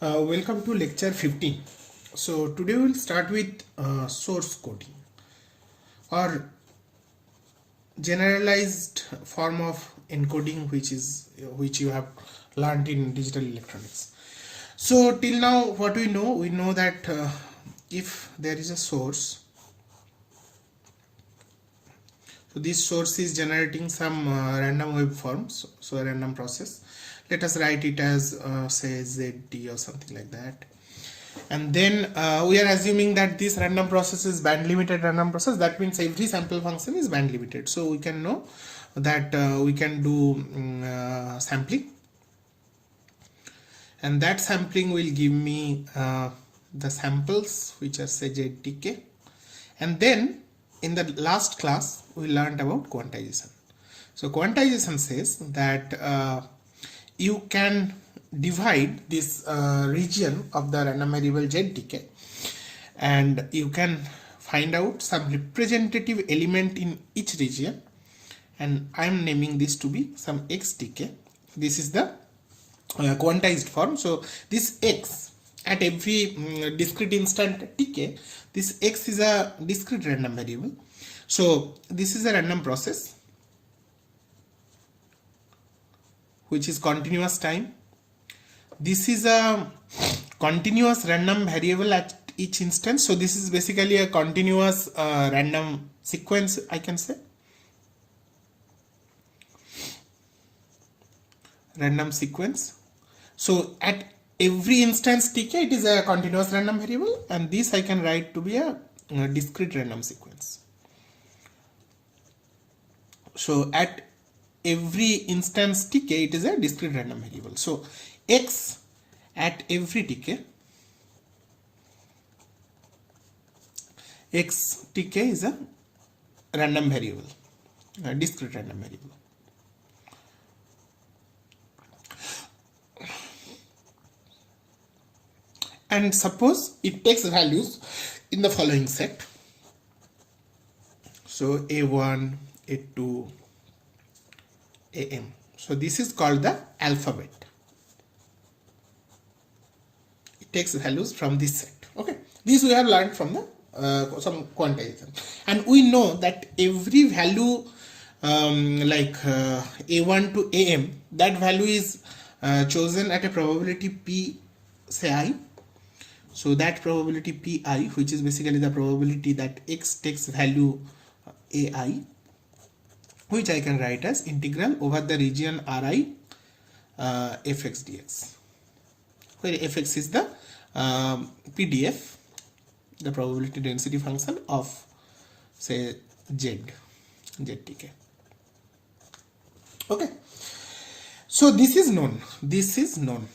Welcome to lecture 15. So today we'll start with source coding or generalized form of encoding which you have learned in digital electronics. So till now what we know that if there is a source, so this source is generating some random waveforms, so a random process. Let us write it as say ZT or something like that. And then we are assuming that this random process is band limited random process. That means every sample function is band limited. So we can know that we can do sampling, and that sampling will give me the samples which are say ZTK. And then in the last class we learned about quantization. So quantization says that you can divide this region of the random variable ZTK, and you can find out some representative element in each region, and I am naming this to be some XTK. This is the quantized form. So this X at every discrete instant Tk, this X is a discrete random variable. So this is a random process which is continuous time. This is a continuous random variable at each instance. So this is basically a continuous random sequence, I can say. Random sequence. So at every instance Tk, it is a continuous random variable, and this I can write to be a discrete random sequence. So at every instance Tk, it is a discrete random variable. So X at every Tk, XTK is a random variable, a discrete random variable. And suppose it takes values in the following set. So A1, A2, AM. So this is called the alphabet. It takes values from this set. Okay, this we have learned from the some quantization, and we know that every value like A1 to AM, that value is chosen at a probability P, say I. So that probability Pi, which is basically the probability that X takes value AI, which I can write as integral over the region Ri fx dx, where fx is the PDF, the probability density function of say ZTK. Okay, so this is known.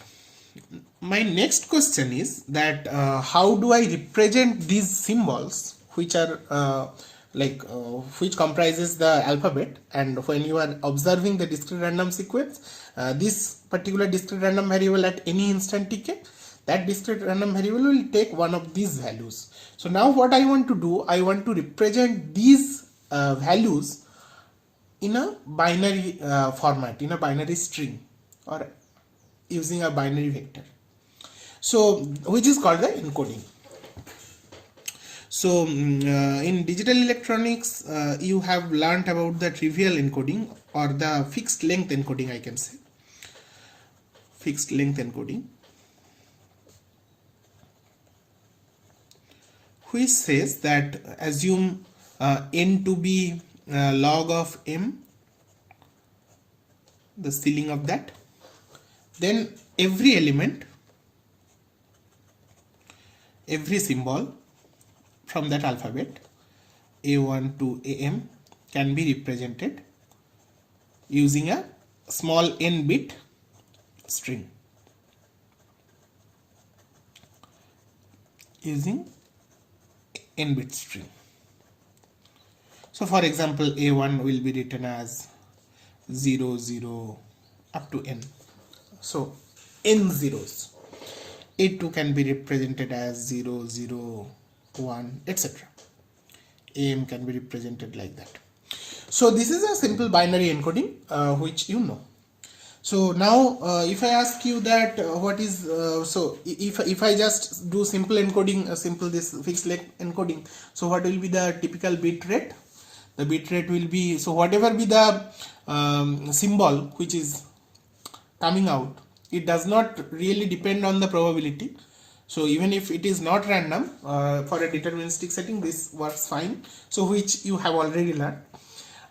My next question is that how do I represent these symbols which are which comprises the alphabet, and when you are observing the discrete random sequence, this particular discrete random variable at any instant Tk, that discrete random variable will take one of these values. So now what I want to do, I want to represent these values in a binary format, in a binary string, or using a binary vector, so which is called the encoding. So in digital electronics you have learnt about the trivial encoding or the fixed length encoding, I can say. Fixed length encoding, which says that assume n to be log of m, the ceiling of that. Then every element, every symbol from that alphabet A1 to AM can be represented using a small n bit string, using n bit string. So for example, A1 will be written as 0, 0 up to n. So n zeros. A2 can be represented as 0, 0, 1, etc. AM can be represented like that. So this is a simple binary encoding which you know. So now if I ask you that what is so if I just do simple encoding, simple this fixed length encoding, so what will be the typical bit rate? The bit rate will be, so whatever be the symbol which is coming out, it does not really depend on the probability. So even if it is not random, for a deterministic setting this works fine, so which you have already learned.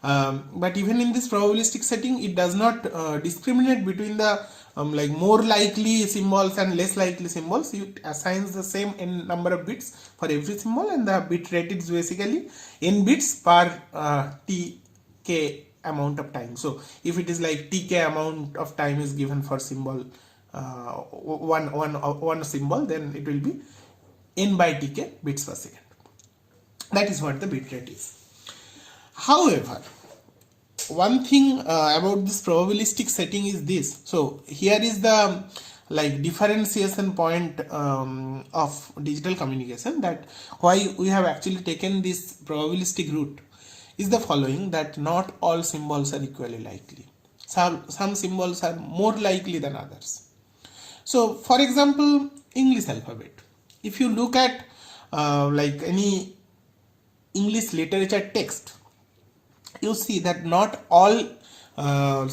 But even in this probabilistic setting, it does not discriminate between the like more likely symbols and less likely symbols. It assigns the same n number of bits for every symbol, and the bit rate is basically n bits per tk amount of time. So if it is like tk amount of time is given for symbol one symbol, then it will be n by tk bits per second. That is what the bit rate is. However, one thing about this probabilistic setting is this. So here is the like differentiation point of digital communication, that why we have actually taken this probabilistic route is the following, that not all symbols are equally likely. Some symbols are more likely than others. So for example, English alphabet. If you look at like any English literature text, you see that not all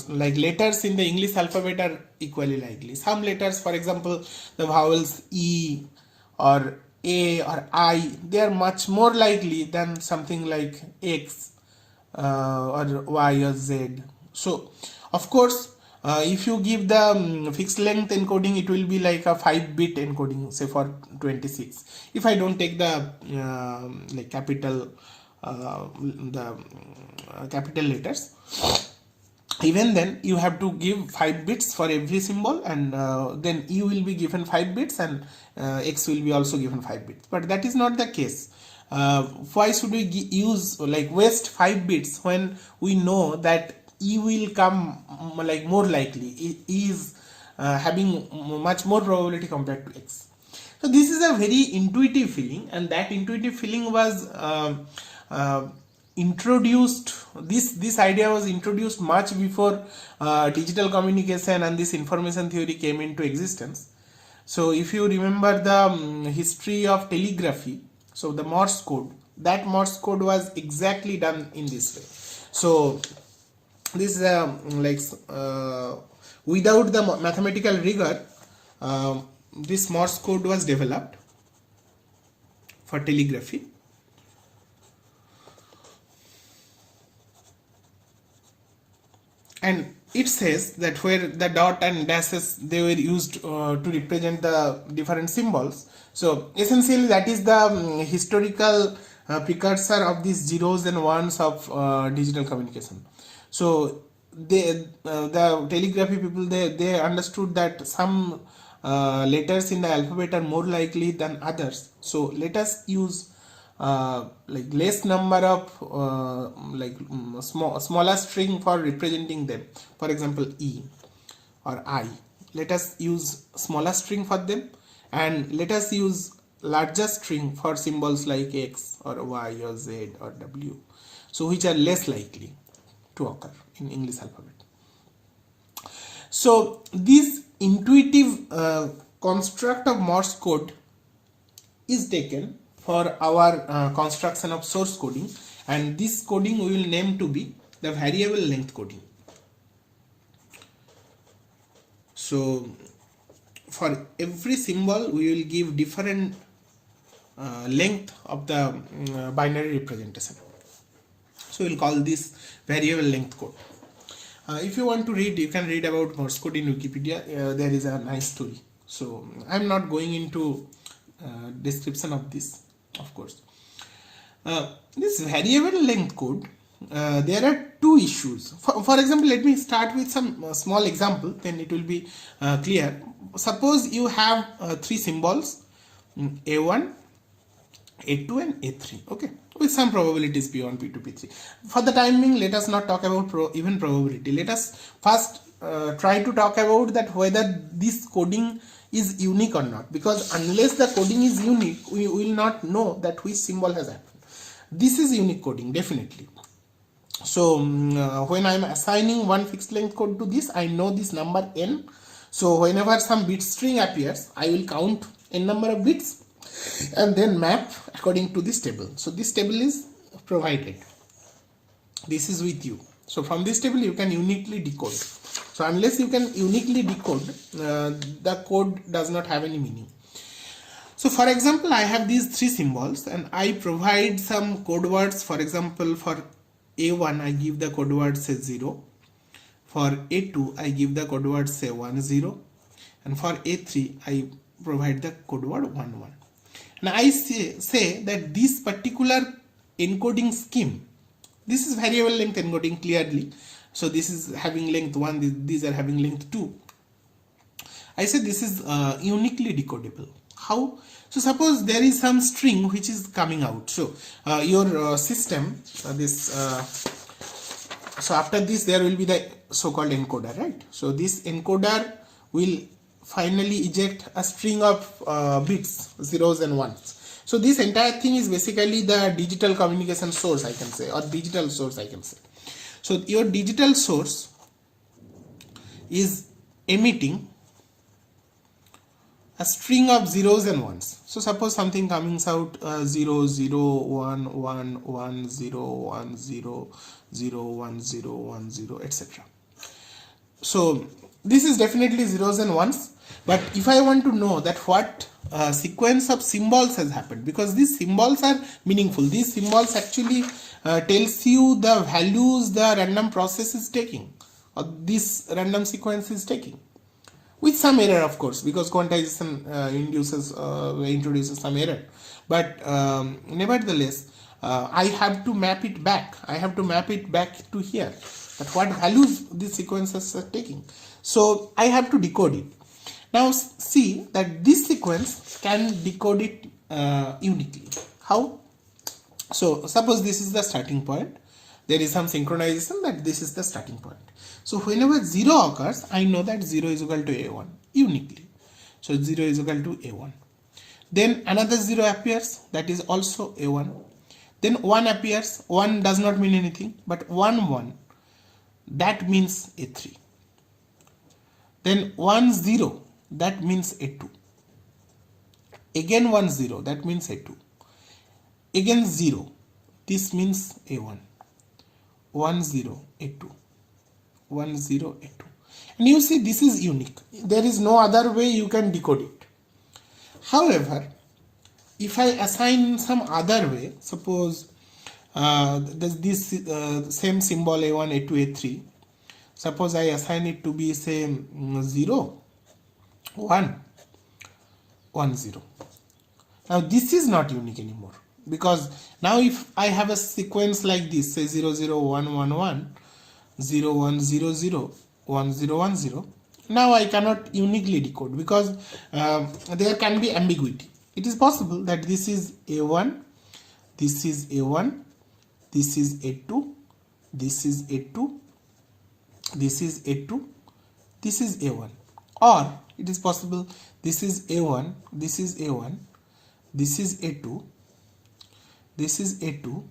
like letters in the English alphabet are equally likely. Some letters, for example, the vowels E or A or I, they are much more likely than something like X or Y or Z. So of course, if you give the fixed length encoding, it will be like a 5-bit encoding, say for 26. If I don't take the like capital capital letters, even then you have to give 5 bits for every symbol, and then E will be given 5 bits and X will be also given 5 bits. But that is not the case. Why should we use like waste 5 bits when we know that E will come like more likely? E is having much more probability compared to X. So this is a very intuitive feeling, and that intuitive feeling was introduced, this idea was introduced much before digital communication and this information theory came into existence. So if you remember the history of telegraphy, so the Morse code, that Morse code was exactly done in this way. So this is like without the mathematical rigor, this Morse code was developed for telegraphy. And it says that where the dot and dashes, they were used to represent the different symbols. So essentially that is the historical precursor of these zeros and ones of digital communication. So the telegraphy people, they understood that some letters in the alphabet are more likely than others. So let us use like less number of smaller string for representing them. For example, E or I, let us use smaller string for them, and let us use larger string for symbols like X or Y or Z or W, so which are less likely to occur in English alphabet. So this intuitive construct of Morse code is taken for our construction of source coding, and this coding we will name to be the variable length coding. So for every symbol we will give different length of the binary representation. So we will call this variable length code. If you want to read, you can read about Morse code in Wikipedia. There is a nice story. So I am not going into description of this, of course. This variable length code, there are two issues. For example, let me start with some small example, then it will be clear. Suppose you have 3 symbols, A1, A2 and A3, okay, with some probabilities P1, P2, P3. For the time being, let us not talk about even probability. Let us first try to talk about that whether this coding is unique or not, because unless the coding is unique, we will not know that which symbol has happened. This is unique coding, definitely. So when I'm assigning one fixed length code to this, I know this number n. So whenever some bit string appears, I will count n number of bits and then map according to this table. So this table is provided. This is with you. So from this table you can uniquely decode. So unless you can uniquely decode, the code does not have any meaning. So for example, I have these three symbols and I provide some code words. For example, for A1 I give the code word say 0. For A2 I give the code word say 1 0, and for A3 I provide the code word 1 1. Now I say that this particular encoding scheme, this is variable length encoding clearly. So this is having length 1, these are having length 2. I say this is uniquely decodable. How? So suppose there is some string which is coming out. So your system, so after this there will be the so-called encoder, right? So this encoder will finally eject a string of bits, zeros and ones. So this entire thing is basically the digital communication source, I can say, or digital source, I can say. So your digital source is emitting a string of zeros and ones. So suppose something comes out 0 0 1 1 1 0 1 0 0 1 0 1 0, etc. So this is definitely zeros and ones. But if I want to know that what sequence of symbols has happened, because these symbols are meaningful, these symbols actually tells you the values the random process is taking, or this random sequence is taking, with some error of course, because quantization introduces some error, but nevertheless I have to map it back. I have to map it back to here, that what values these sequences are taking. So I have to decode it. Now see that this sequence can decode it uniquely. How? So suppose this is the starting point. There is some synchronization that this is the starting point. So whenever 0 occurs, I know that 0 is equal to A1 uniquely. So 0 is equal to A1. Then another 0 appears, that is also A1. Then 1 appears. 1 does not mean anything, but 1 1, that means A3. Then 1 0, that means A2. Again 1 0, that means A2. Again 0, this means A1. 1 0 A2. 1 0 A2. And you see this is unique. There is no other way you can decode it. However, if I assign some other way, suppose this same symbol A1, A2, A3, suppose I assign it to be say 0 1 1 0. Now this is not unique anymore, because now if I have a sequence like this, say 0 0 1 1 1 0 1 0 0 1 0 1 0, now I cannot uniquely decode, because there can be ambiguity. It is possible that this is A1, this is A1, this is A2, this is A2, this is A2, this is A1, or it is possible this is A1, this is A1, this is A2, this is A2,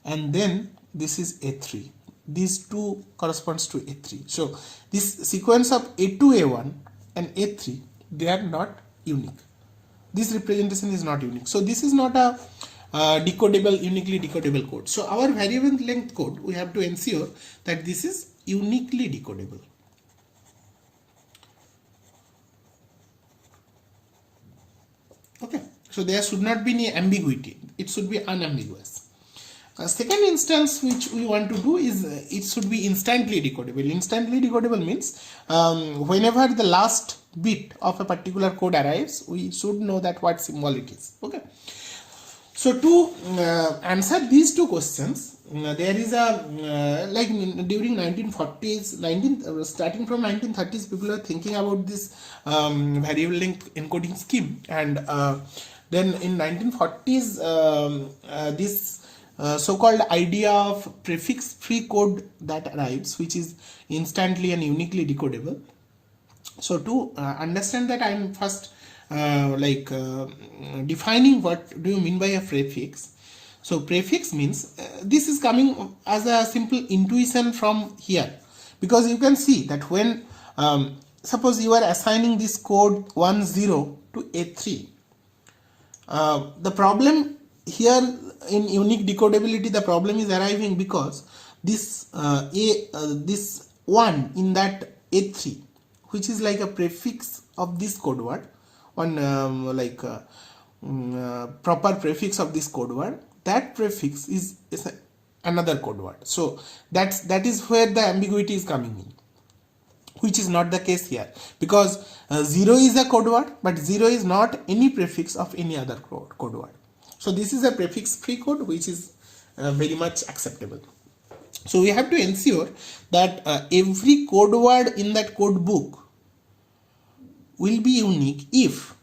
and then this is A3. These two corresponds to A3. So this sequence of A2, A1 and A3, they are not unique. This representation is not unique. So this is not a decodable, uniquely decodable code. So our variable length code, we have to ensure that this is uniquely decodable. Okay, so there should not be any ambiguity. It should be unambiguous. Second instance which we want to do is it should be instantly decodable. Instantly decodable means whenever the last bit of a particular code arrives, we should know that what symbol it is. Okay. So to answer these two questions, there is a like during 1940s, starting from 1930s, people are thinking about this variable length encoding scheme, and then in 1940s this so-called idea of prefix-free code that arrives, which is instantly and uniquely decodable. So to understand that, I am first defining what do you mean by a prefix. So prefix means this is coming as a simple intuition from here, because you can see that when suppose you are assigning this code 10 to A3, the problem here in unique decodability, the problem is arriving because this this 1 in that A3, which is like a prefix of this code word, one proper prefix of this code word, that prefix is another code word. So that is where the ambiguity is coming in, which is not the case here, because 0 is a code word, but 0 is not any prefix of any other code word. So this is a prefix free code, which is very much acceptable. So we have to ensure that every code word in that code book will be unique if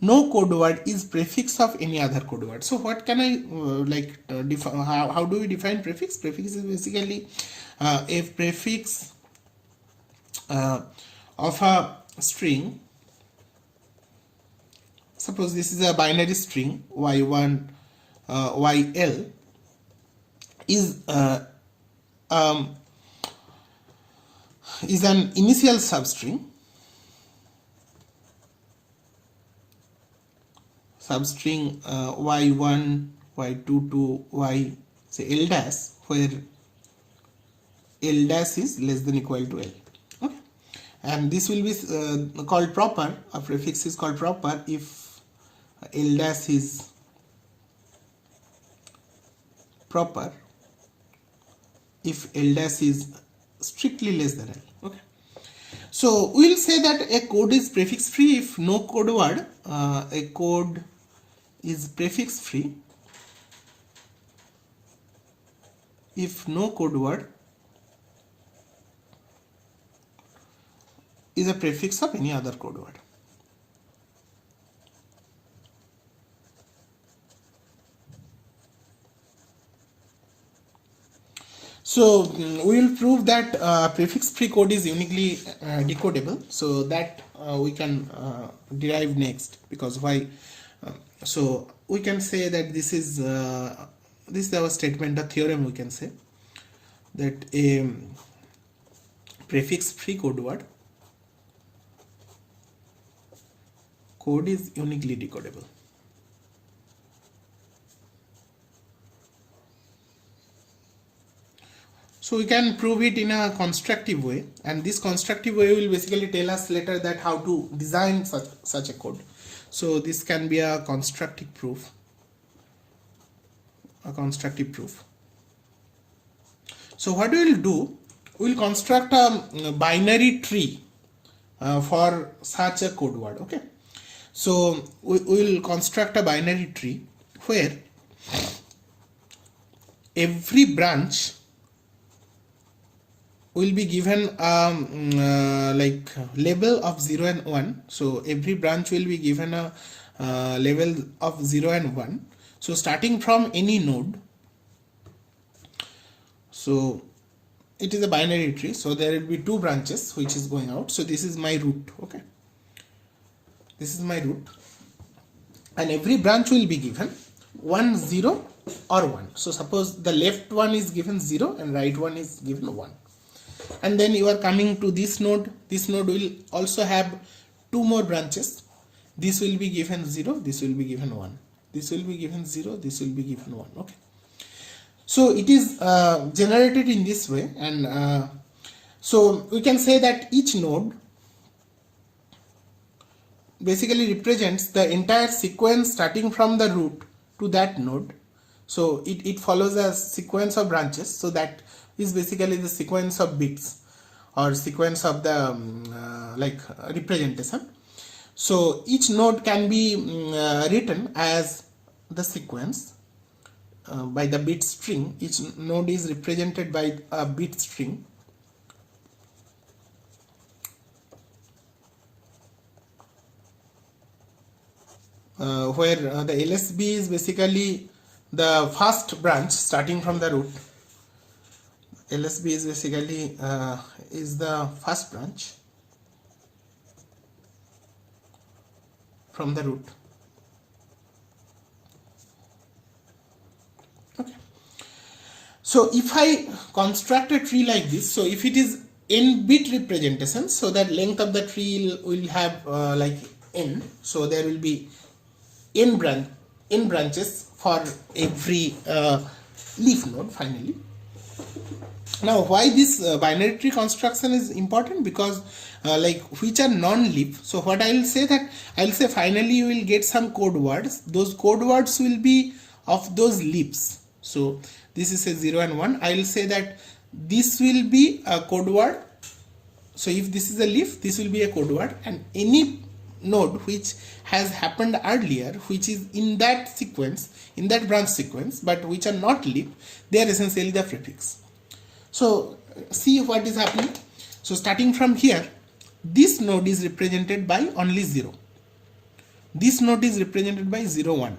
no code word is prefix of any other code word. So what can I how do we define prefix? Prefix is basically a prefix of a string. Suppose this is a binary string y1 yl is an initial substring y1 y2 to y say l dash, where l dash is less than equal to l. Okay, and this will be called proper. A prefix is called proper if l dash is proper, if l dash is strictly less than l. Okay, so we will say that a code is prefix free if no code word, a code is prefix free if no code word is a prefix of any other code word. So we will prove that prefix free code is uniquely decodable, so that we can derive next, because why so we can say that this is our statement, the theorem. We can say that a prefix free code is uniquely decodable. So we can prove it in a constructive way, and this constructive way will basically tell us later that how to design such a code. So this can be a constructive proof. So what we will do, we will construct a binary tree for such a code word. Okay, so we will construct a binary tree where every branch will be given label of 0 and 1. So every branch will be given a level of 0 and 1. So starting from any node, so it is a binary tree, so there will be 2 branches which is going out. So this is my root. Okay, this is my root, and every branch will be given 1 0 or 1. So suppose the left one is given 0 and right one is given 1. And then you are coming to this node. This node will also have 2 more branches. This will be given 0, this will be given 1, this will be given 0, this will be given 1. Okay, so it is generated in this way, and so we can say that each node basically represents the entire sequence starting from the root to that node. So it follows a sequence of branches, so that is basically the sequence of bits or sequence of the representation. So each node can be written as the sequence by the bit string. Each node is represented by a bit string, where the LSB is basically the first branch starting from the root. LSB is basically is the first branch from the root. So if I construct a tree like this, so if it is n bit representation, so that length of the tree will have like n, so there will be n branches for every leaf node finally. Now why this binary tree construction is important? Because like which are non-leaf, so what I will say, that I will say finally you will get some code words. Those code words will be of those leaves. So this is a 0 and 1. I will say that this will be a code word. So if this is a leaf, this will be a code word, and any node which has happened earlier, which is in that sequence, in that branch sequence, but which are not leaf, they are essentially the prefix. So see what is happening. So starting from here, this node is represented by only 0. This node is represented by 0, 1.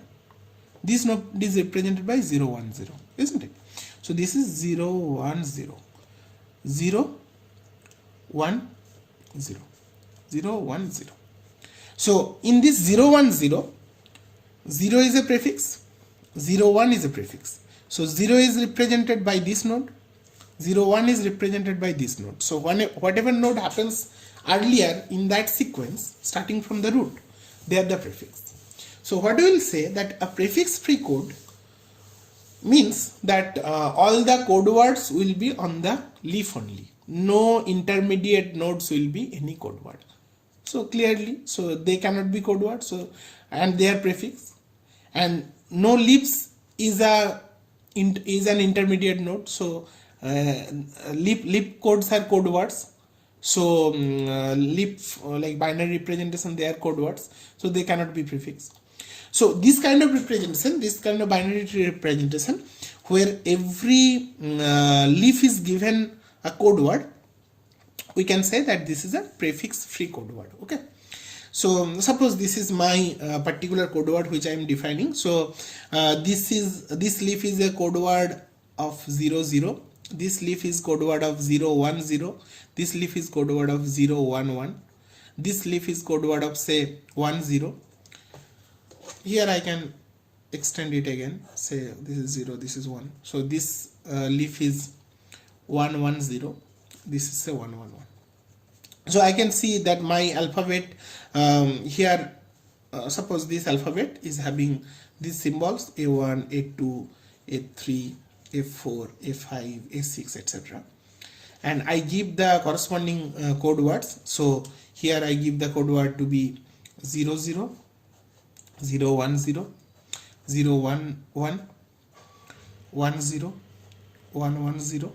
This node is represented by 0, 1, 0, isn't it? So this is 0, 1, 0, 0, 1, 0, 0, 1, 0. So in this 0, 1, 0, 0 is a prefix, 0, 1 is a prefix. So 0 is represented by this node, 0, 1 is represented by this node. So whatever node happens earlier in that sequence, starting from the root, they are the prefix. So what we will say, that a prefix free code means that all the code words will be on the leaf only. No intermediate nodes will be any code word. So clearly, so they cannot be code words. So and they are prefix, and no leaves is an intermediate node. So leaf codes are code words. So leaf like binary representation, they are code words. So they cannot be prefix. So this kind of representation, this kind of binary tree representation, where every leaf is given a code word, we can say that this is a prefix free code word. Okay. So suppose this is my particular code word which I am defining. So this leaf is a code word of 0, 0. This leaf is code word of 0, 1, 0. This leaf is code word of 0, 1, 1. This leaf is code word of say 1, 0. Here I can extend it again. Say this is 0, this is 1. So this leaf is 1, 1, 0. This is say 1, 1, 1. So I can see that my alphabet here, suppose this alphabet is having these symbols A1, A2, A3, A4, A5, A6, etc. And I give the corresponding code words. So here I give the code word to be 0, 0, 0, 1, 0, 0, 1, 1, 1, 0, 1, 1, 0,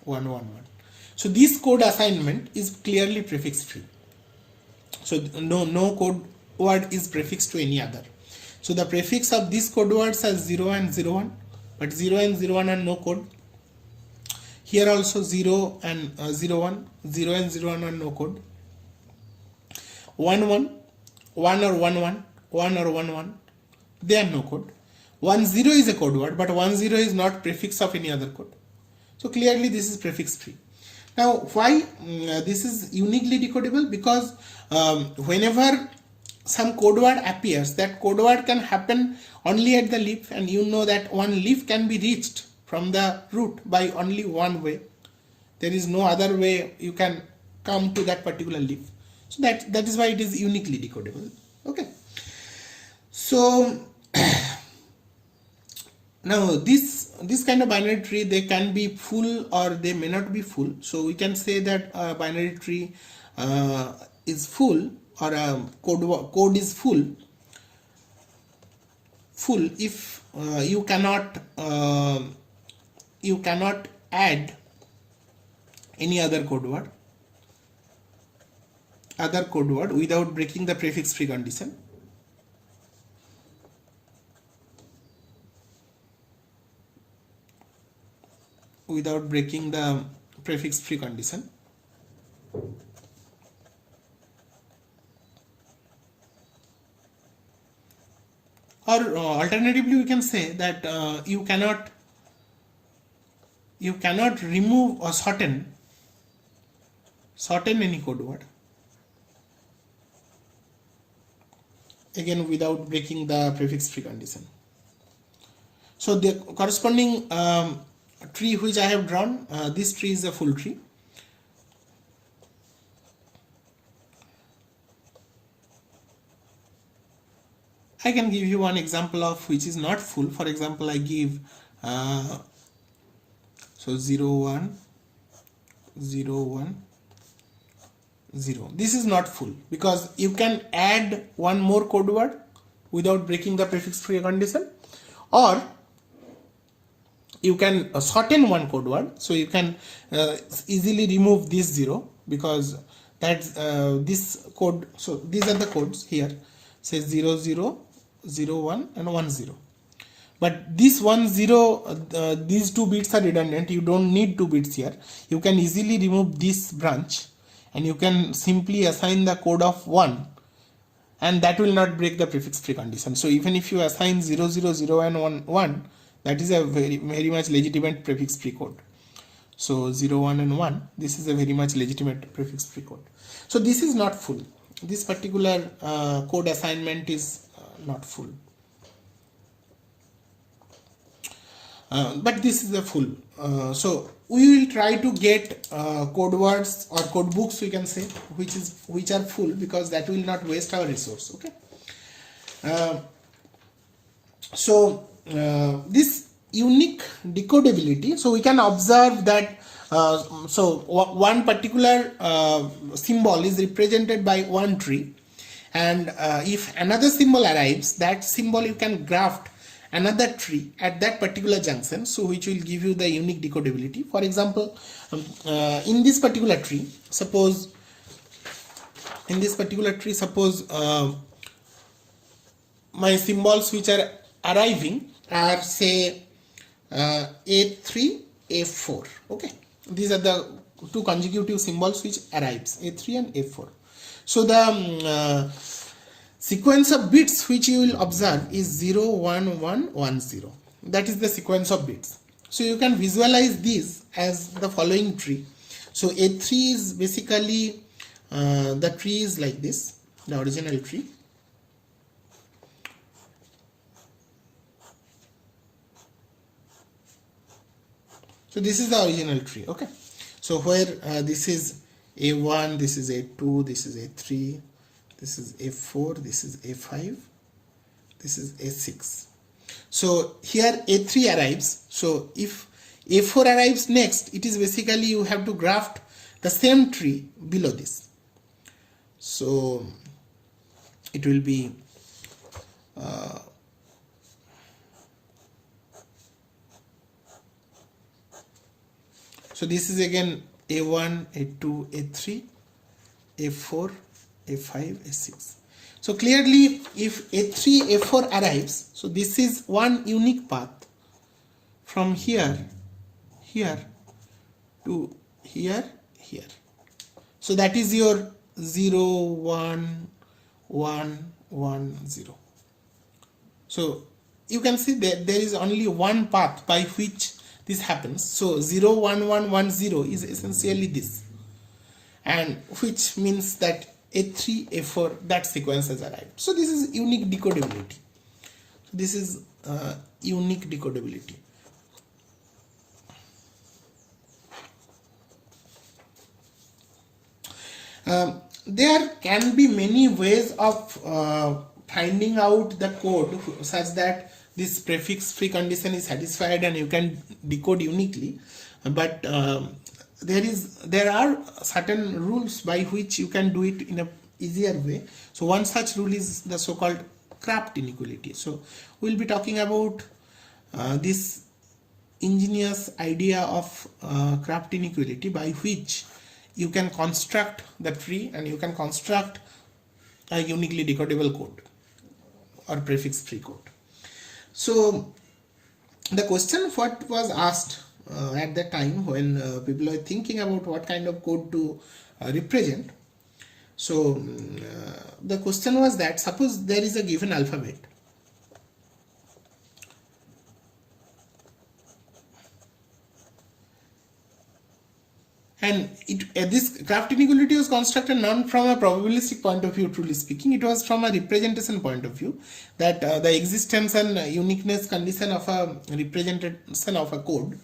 1, 1, 1. So this code assignment is clearly prefix free. So no code word is prefixed to any other. So the prefix of these code words are 0 and 0, 1, but 0 and 0, 1 are no code. Here also 0 and 0, 1, 0 and 0, 1 are no code. 1, 1, 1 or 1, 1, 1 or 1, 1, they are no code. 1, 0 is a code word, but 1, 0 is not prefix of any other code. So clearly this is prefix free. Now why this is uniquely decodable? Because whenever some code word appears, that code word can happen only at the leaf, and you know that one leaf can be reached from the root by only one way. There is no other way you can come to that particular leaf. So that is why it is uniquely decodable. Okay. So now this kind of binary tree, they can be full or they may not be full. So we can say that a binary tree is full, or a code is full if you cannot add any other code word without breaking the prefix free condition. Without breaking the prefix free condition. Or alternatively, we can say that you cannot remove or shorten any code word, again without breaking the prefix free condition. So the corresponding tree which I have drawn, this tree is a full tree. I can give you one example of which is not full. For example, I give so 0 1 0 1 0. This is not full because you can add one more code word without breaking the prefix free condition, or you can shorten one code word, so you can easily remove this 0 because that's this code. So these are the codes here, says 0 0 0 1 and 1 0, but this 1 0 these 2 bits are redundant. You don't need 2 bits here. You can easily remove this branch and you can simply assign the code of 1, and that will not break the prefix free condition. So even if you assign 0 0 0 and 1 1, that is a very much legitimate prefix free code. So 0 1 and 1, this is a very much legitimate prefix free code. So this is not full. This particular code assignment is not full, but this is a full. So we will try to get code words or code books, we can say, which are full, because that will not waste our resource. Okay. This unique decodability, so we can observe that one particular symbol is represented by one tree, and if another symbol arrives, that symbol you can graft another tree at that particular junction, so which will give you the unique decodability. For example, in this particular tree, suppose my symbols which are arriving are, say, A3, A4. Okay, these are the 2 consecutive symbols which arrives, A3 and A4. So the sequence of bits which you will observe is 0 1 1 1 0. That is the sequence of bits. So you can visualize these as the following tree. So A3 is basically the tree is like this, the original tree. So this is the original tree. Okay, so where this is A1, this is A2, this is A3, this is A4, this is A5, this is A6. So here A3 arrives. So if A4 arrives next, it is basically you have to graft the same tree below this. So it will be so this is again A1, A2, A3, A4, A5, A6. So clearly, if A3, A4 arrives, so this is one unique path from here to here. So that is your 0 1 1 1 0. So you can see that there is only one path by which this happens. So 0 1 1 1 0 is essentially this, and which means that A3 A4, that sequence has arrived. So this is unique decodability. This is unique decodability. There can be many ways of finding out the code such that this prefix free condition is satisfied and you can decode uniquely, but there are certain rules by which you can do it in a easier way. So one such rule is the so-called Kraft inequality. So we'll be talking about this ingenious idea of Kraft inequality, by which you can construct the tree and you can construct a uniquely decodable code or prefix free code. So the question what was asked at that time when people were thinking about what kind of code to represent. So the question was that, suppose there is a given alphabet, and this Kraft inequality was constructed not from a probabilistic point of view, truly speaking. It was from a representation point of view, that the existence and uniqueness condition of a representation of a code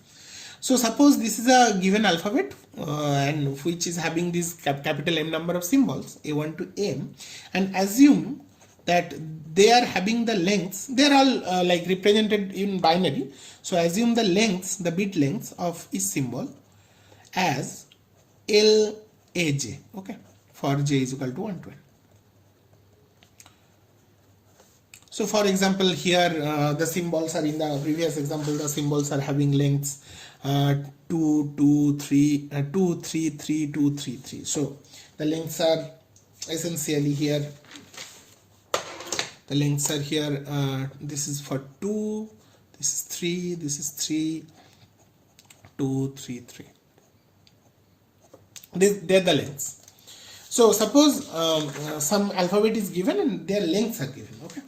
So suppose this is a given alphabet and which is having this capital M number of symbols A1 to M, and assume that they are having the lengths, they are all like represented in binary. So assume the lengths, the bit lengths of each symbol as LAJ, okay, for j is equal to 1 to n. So for example, here the symbols are, in the previous example, the symbols are having lengths 2, 2, 3, 2, 3, 3, 2, 3, 3. So the lengths are essentially here. The lengths are here. This is for 2, this is 3, this is 3, 2, 3, 3. They're the lengths. So suppose some alphabet is given and their lengths are given, okay.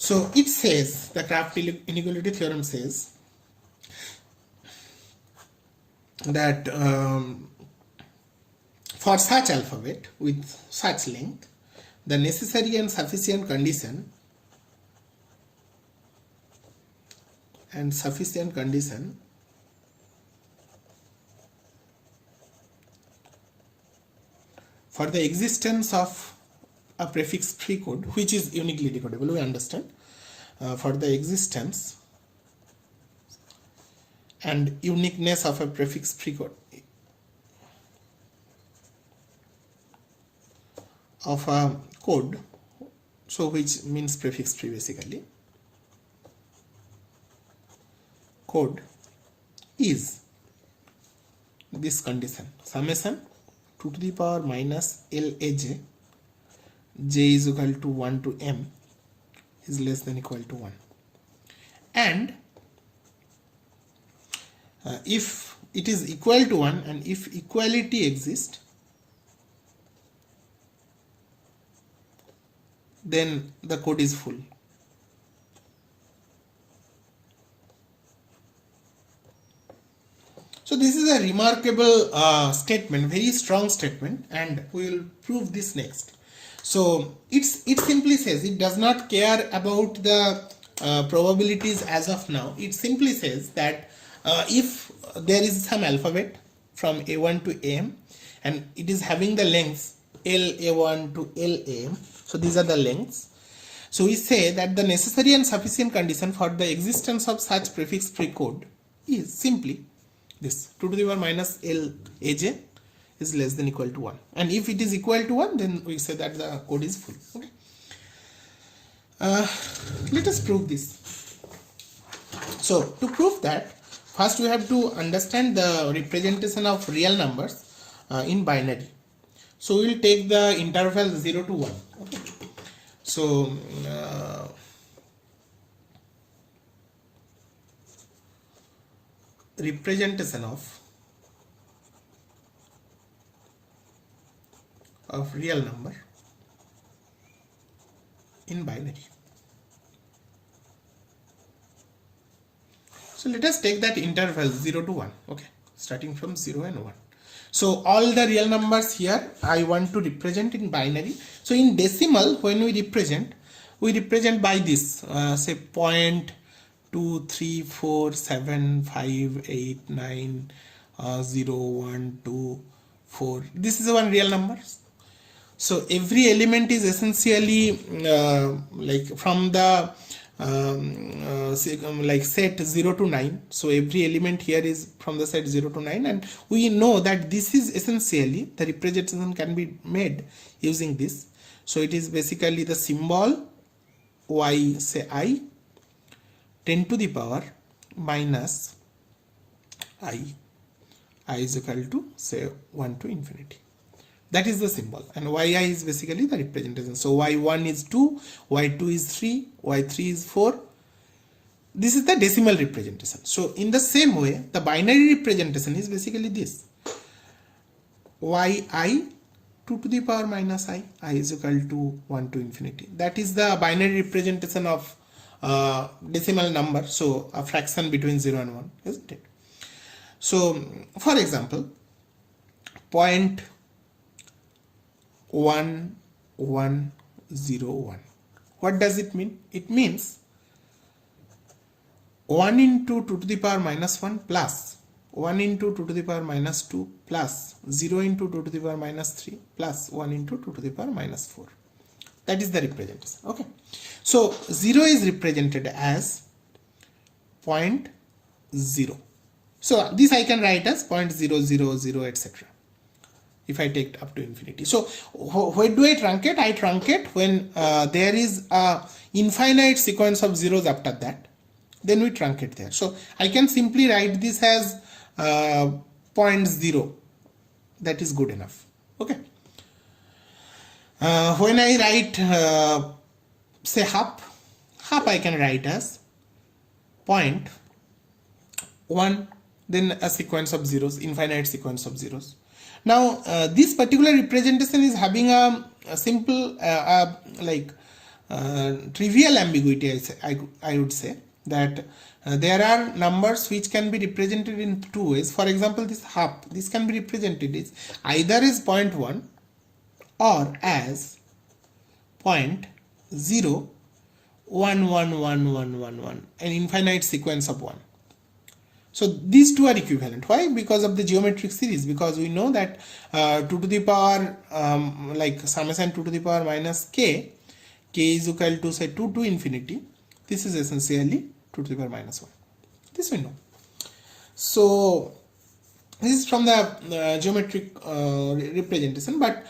So it says, the Kraft inequality theorem says that for such alphabet with such length, the necessary and sufficient condition for the existence of a prefix free code which is uniquely decodable, we understand, for the existence and uniqueness of a prefix free code of a code, so which means prefix free basically, code is this condition, summation 2 to the power minus LAJ j is equal to 1 to m is less than equal to 1, and if it is equal to 1 and if equality exists, then the code is full. So this is a remarkable statement, very strong statement, and we will prove this next. So it simply says, it does not care about the probabilities as of now. It simply says that if there is some alphabet from A1 to AM and it is having the lengths LA1 to LAM, so these are the lengths. So we say that the necessary and sufficient condition for the existence of such prefix free code is simply this 2 to the power minus LAJ is less than equal to 1, and if it is equal to 1, then we say that the code is full, okay. Let us prove this. So to prove that, first we have to understand the representation of real numbers in binary. So we will take the interval 0 to 1, okay. So representation of real number in binary. So let us take that interval 0 to 1, okay, starting from 0 and 1. So all the real numbers here I want to represent in binary. So in decimal, when we represent by this say 0.2347589 0 1 2 4. This is one real number. So every element is essentially like from the like set 0 to 9. So every element here is from the set 0 to 9, and we know that this is essentially the representation can be made using this. So it is basically the symbol y, say I, 10 to the power minus I is equal to say 1 to infinity. That is the symbol, and yi is basically the representation. So y1 is 2, y2 is 3, y3 is 4. This is the decimal representation. So in the same way, the binary representation is basically this: yi 2 to the power minus I is equal to 1 to infinity. That is the binary representation of decimal number, so a fraction between 0 and 1, isn't it? So for example, 0.1101. What does it mean? It means 1 into 2 to the power minus 1 plus 1 into 2 to the power minus 2 plus 0 into 2 to the power minus 3 plus 1 into 2 to the power minus 4. That is the representation. Okay. So 0 is represented as 0.0. So this I can write as 0.000 etc. if I take up to infinity. So where do I truncate? I truncate when there is a infinite sequence of zeros after that. Then we truncate there. So I can simply write this as 0.0. That is good enough. Okay. When I write say half I can write as 0.1, then a sequence of zeros, infinite sequence of zeros. Now this particular representation is having a simple trivial ambiguity. I would say that there are numbers which can be represented in two ways. For example, this half, this can be represented as either as 0.1 or as 0.0111111, an infinite sequence of 1. So these two are equivalent. Why? Because of the geometric series. Because we know that 2 to the power summation 2 to the power minus k is equal to say 2 to infinity. This is essentially 2 to the power minus 1. This we know. So this is from the geometric representation. But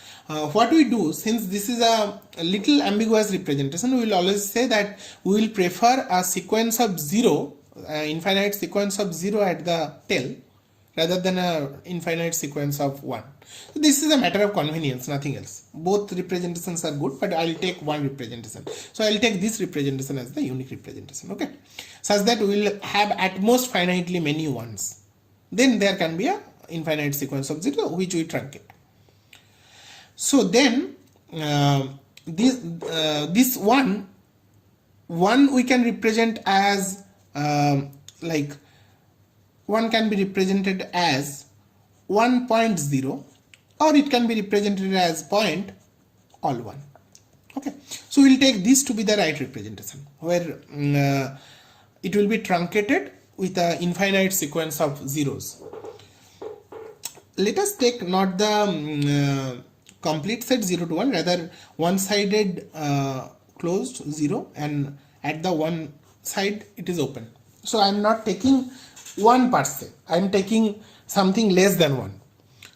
what we do, since this is a little ambiguous representation, we will always say that we will prefer a sequence of 0, infinite sequence of 0 at the tail, rather than a infinite sequence of 1. So this is a matter of convenience, nothing else. Both representations are good, but I will take one representation. So I will take this representation as the unique representation. Okay, such that we will have at most finitely many ones. Then there can be a infinite sequence of 0 which we truncate. So then this one we can represent as one can be represented as 1.0, or it can be represented as all 1. Okay, so we'll take this to be the right representation, where it will be truncated with an infinite sequence of zeros. Let us take not the complete set 0 to 1, rather one-sided closed 0, and at the one side it is open. So I am not taking 1 per se, I am taking something less than 1.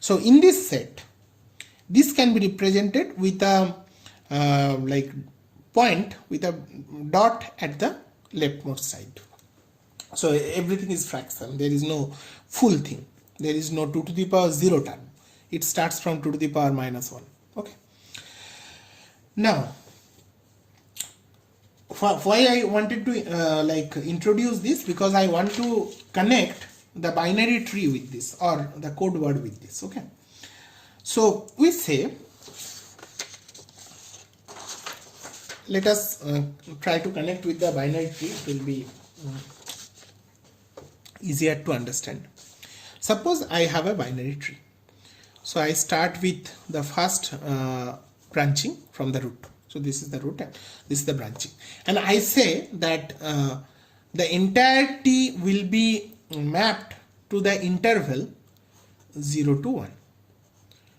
So in this set, this can be represented with a point with a dot at the leftmost side. So everything is fraction, there is no full thing, there is no 2 to the power 0 term, it starts from 2 to the power minus 1. Okay. Now why I wanted to introduce this, because I want to connect the binary tree with this, or the code word with this. Okay, so we say, let us try to connect with the binary tree. It will be easier to understand. Suppose I have a binary tree. So I start with the first branching from the root. So this is the root and this is the branching, and I say that the entirety will be mapped to the interval 0 to 1.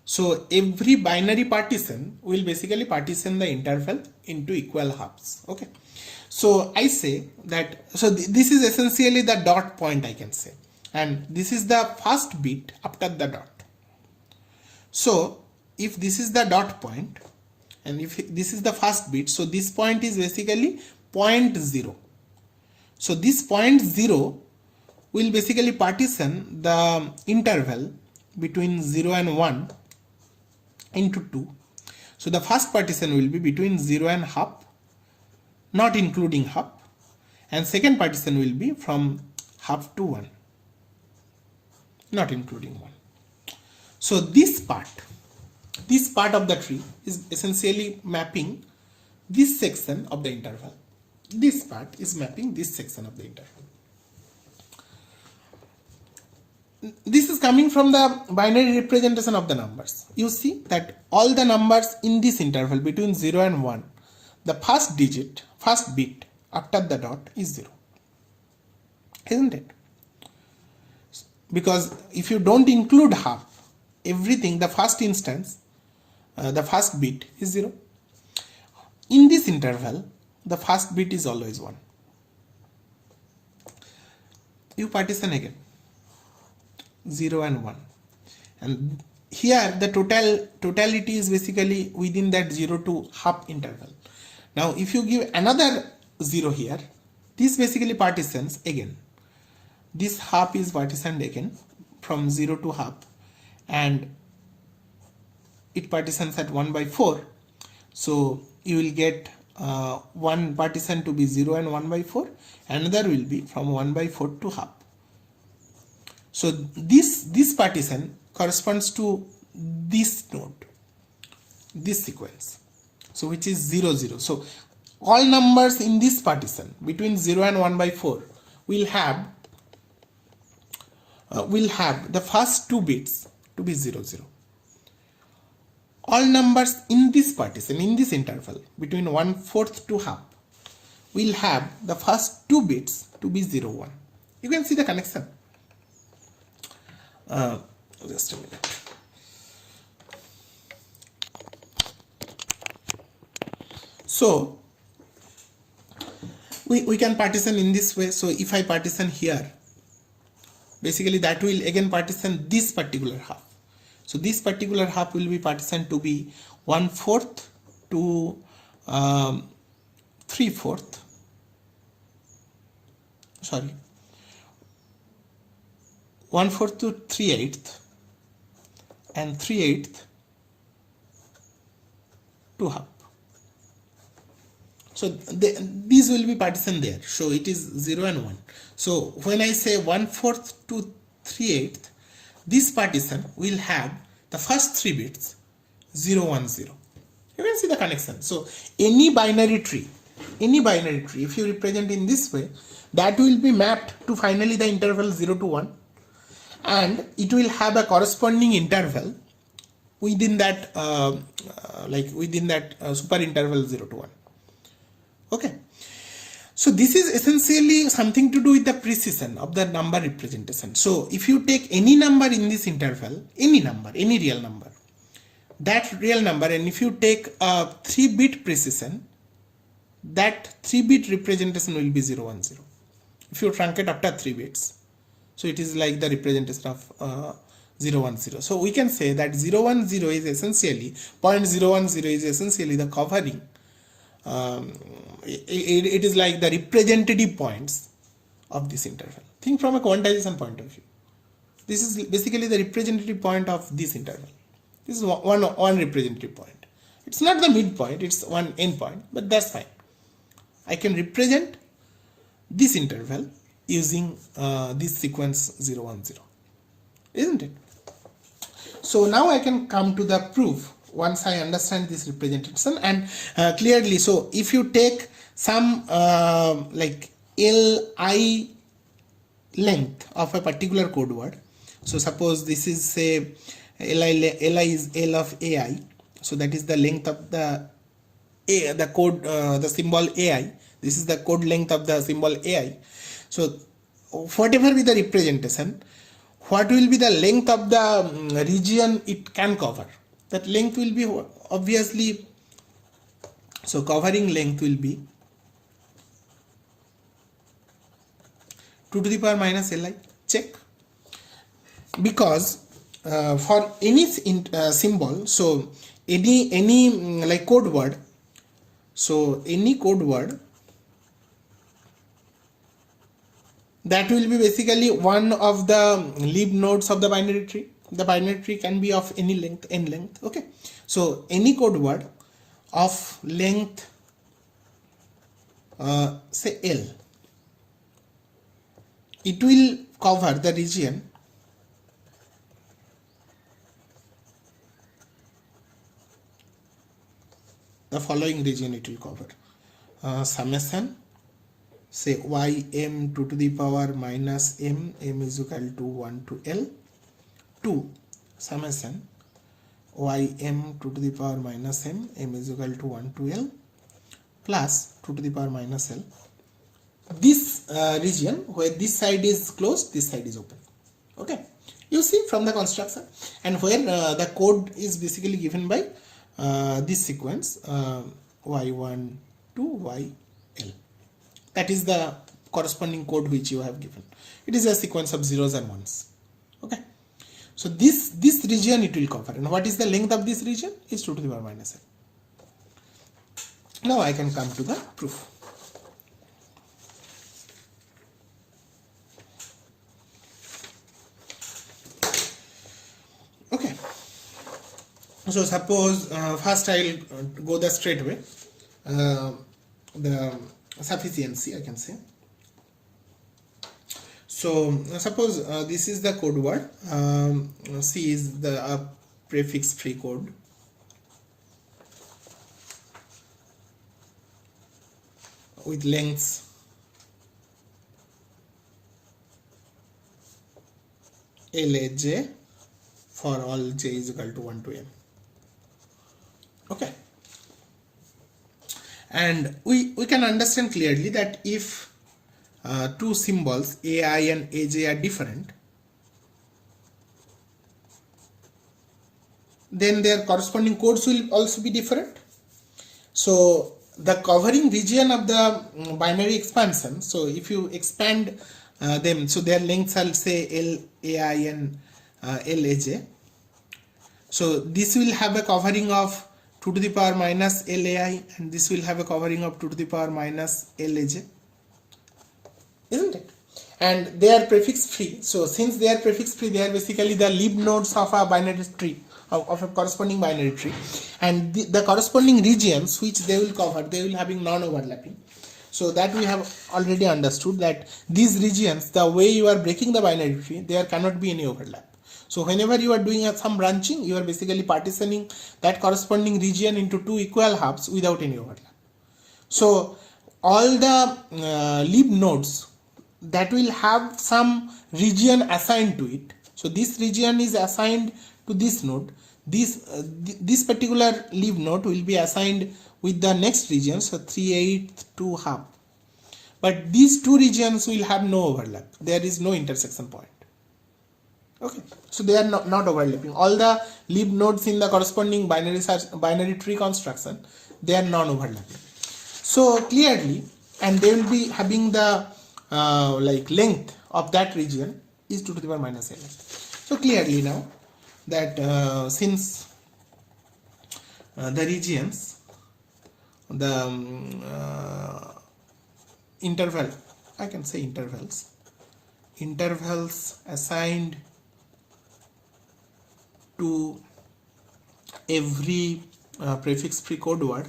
So every binary partition will basically partition the interval into equal halves. Okay, so I say that, so this is essentially the dot point, I can say, and this is the first bit after the dot. So if this is the dot point and if this is the first bit, so this point is basically 0.0. So this 0.0 will basically partition the interval between 0 and 1 into 2. So the first partition will be between 0 and half, not including half, and second partition will be from half to 1, not including 1. So this part of the tree is essentially mapping this section of the interval. This part is mapping this section of the interval. This is coming from the binary representation of the numbers. You see that all the numbers in this interval between 0 and 1, the first bit after the dot is 0. isn't it? Because if you don't include half, everything, the first instance, the first bit is 0. In this interval, the first bit is always 1. You partition again, 0 and 1. And here the totality is basically within that 0 to half interval. Now if you give another 0 here, this basically partitions again. This half is partitioned again from 0 to half, and it partitions at 1/4. So you will get one partition to be 0 and 1/4, another will be from 1/4 to half. So this partition corresponds to this node, this sequence, so which is 0 0. So all numbers in this partition between 0 and 1/4 will have the first 2 bits to be 0 0. All numbers in this partition, in this interval between 1/4 to half, will have the first 2 bits to be 0 1. You can see the connection. Just a minute. So we can partition in this way. So if I partition here, basically that will again partition this particular half. So this particular half will be partitioned to be 1/4 to 3/4. Sorry, 1/4 to 3/8 and 3/8 to half. So these will be partitioned there. So it is 0 and 1. So when I say 1/4 to 3/8, this partition will have the first 3 bits 0 1 0. You can see the connection. So any binary tree, if you represent in this way, that will be mapped to finally the interval 0 to 1, and it will have a corresponding interval within that super interval 0 to 1. Okay, so this is essentially something to do with the precision of the number representation. So if you take any number in this interval, any number, any real number, that real number, and if you take a 3-bit precision, that 3-bit representation will be 0 1 0. If you truncate after 3 bits, so it is like the representation of 0 1 0. So we can say that 0 1 0 is essentially 0.010 is essentially the covering. It is like the representative points of this interval. Think from a quantization point of view. This is basically the representative point of this interval. This is one representative point. It's not the midpoint, it's one end point, but that's fine. I can represent this interval using this sequence 0 1 0, isn't it? So now I can come to the proof once I understand this representation, and clearly, so if you take some like li length of a particular code word, so suppose this is say li is L of AI, so that is the length of the code, the symbol AI. This is the code length of the symbol AI. So whatever be the representation, what will be the length of the region it can cover? That length will be obviously, so covering length will be 2 to the power minus Li. Check, because for any symbol, so any like code word, so any code word, that will be basically one of the leaf nodes of the binary tree. The binary tree can be of any length, n length. Okay, so any code word of length say L, it will cover the region the following region. It will cover summation say ym 2 to the power minus m is equal to 1 to L, to summation ym 2 to the power minus m is equal to 1 to L plus 2 to the power minus L. This this region where this side is closed, this side is open. Okay, you see from the construction, and where the code is basically given by this sequence y1 to yl. That is the corresponding code which you have given. It is a sequence of zeros and ones. Okay, so this region it will cover, and what is the length of this region is 2 to the power minus n. Now I can come to the proof. Okay, so suppose first I'll go the straight way, the sufficiency I can say. So suppose this is the code word, C is the prefix free code. With lengths LAJ for all j is equal to 1 to m. Okay, and we can understand clearly that if two symbols AI and AJ are different, then their corresponding codes will also be different. So the covering region of the binary expansion, so if you expand them, so their lengths I'll say LAI and LAJ. So this will have a covering of 2 to the power minus LAI, and this will have a covering of 2 to the power minus LAJ, isn't it? And they are prefix free. So since they are prefix free, they are basically the lib nodes of a binary tree, of a corresponding binary tree, and the corresponding regions which they will cover, they will having non-overlapping. So that we have already understood that these regions, the way you are breaking the binary tree, there cannot be any overlap. So whenever you are doing some branching, you are basically partitioning that corresponding region into two equal halves without any overlap. So all the lib nodes that will have some region assigned to it. So this region is assigned to this node. This particular lib node will be assigned with the next region, so 3/8 to half. But these two regions will have no overlap. There is no intersection point. Okay, so they are not overlapping. All the lib nodes in the corresponding binary tree construction, they are non-overlapping. So clearly, and they will be having the length of that region is 2 to the power minus n. So clearly now that since the regions, the interval, I can say intervals assigned to every prefix free code word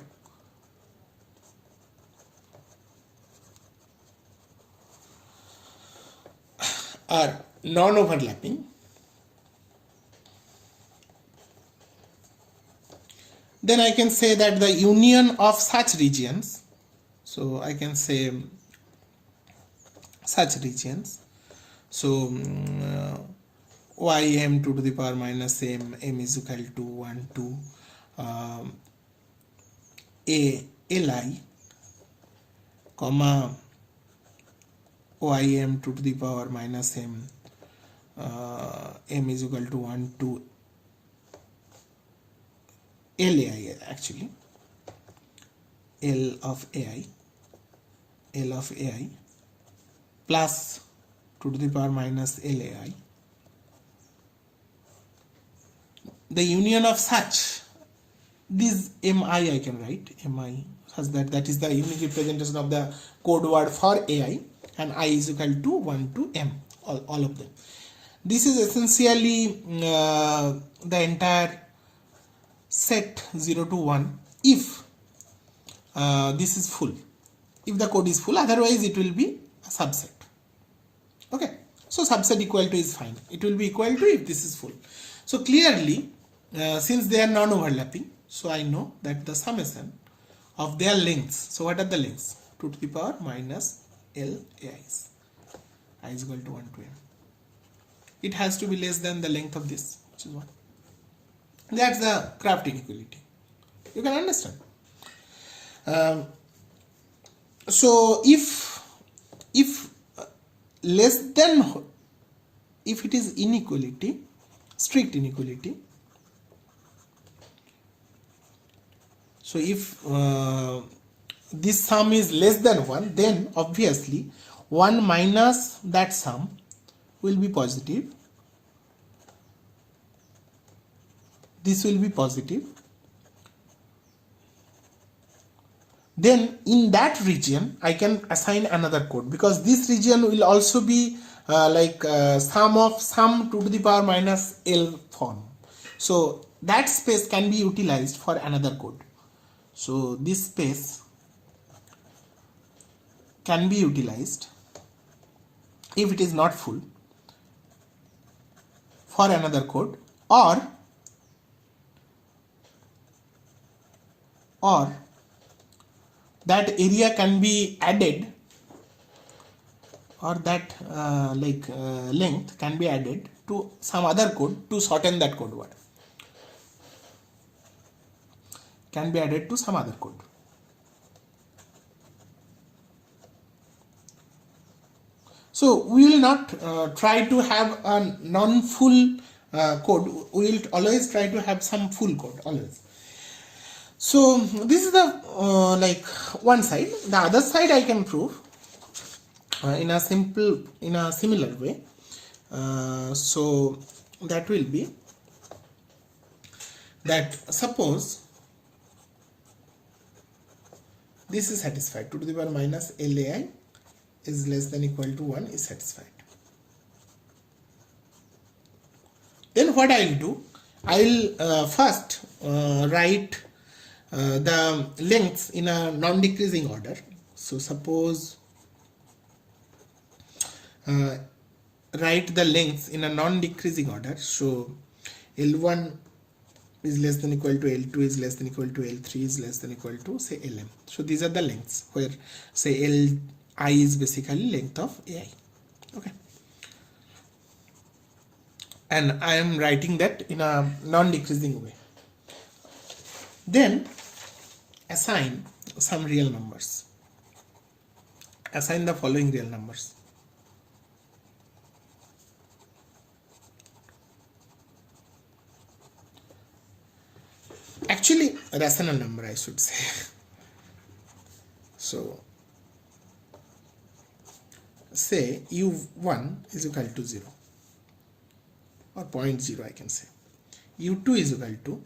are non-overlapping, then I can say that the union of such regions, so I can say such regions, so ym 2 to the power minus m is equal to 1 to a li, comma ym 2 to the power minus m is equal to 1 to LAI, actually L of AI plus 2 to the power minus LAI. The union of such, this mi I can write mi such that is the unique representation of the code word for AI, and I is equal to 1 to m, all of them. This is essentially the entire set 0 to 1 if this is full. If the code is full, otherwise it will be a subset. Okay, so subset equal to is fine. It will be equal to if this is full. So clearly, since they are non-overlapping, so I know that the summation of their lengths. So what are the lengths? 2 to the power minus LAIs. I is equal to 1 to m. It has to be less than the length of this, which is 1. That's the Kraft inequality. You can understand. So if less than, if it is inequality, strict inequality, so if this sum is less than 1, then obviously 1 minus that sum will be positive. This will be positive. Then in that region I can assign another code, because this region will also be sum of sum to the power minus L form. So that space can be utilized for another code. So this space can be utilized, if it is not full, for another code, or that area can be added, or that length can be added to some other code to shorten that code word. Can be added to some other code. So we will not try to have a non-full code. We will always try to have some full code, always. So this is the one side. The other side I can prove in a similar way. So that will be that, suppose this is satisfied, 2 to the power minus LAI is less than equal to 1 is satisfied. Then what I will do, I will first write the lengths in a non-decreasing order. So suppose write the lengths in a non-decreasing order. So L1 is less than equal to L2 is less than equal to L3 is less than equal to, say, Lm. So these are the lengths, where say Li is basically length of Ai. Okay, and I am writing that in a non-decreasing way. Then assign some real numbers. Assign the following real numbers. Actually, a rational number, I should say. So say u1 is equal to 0, or 0.0 I can say. u2 is equal to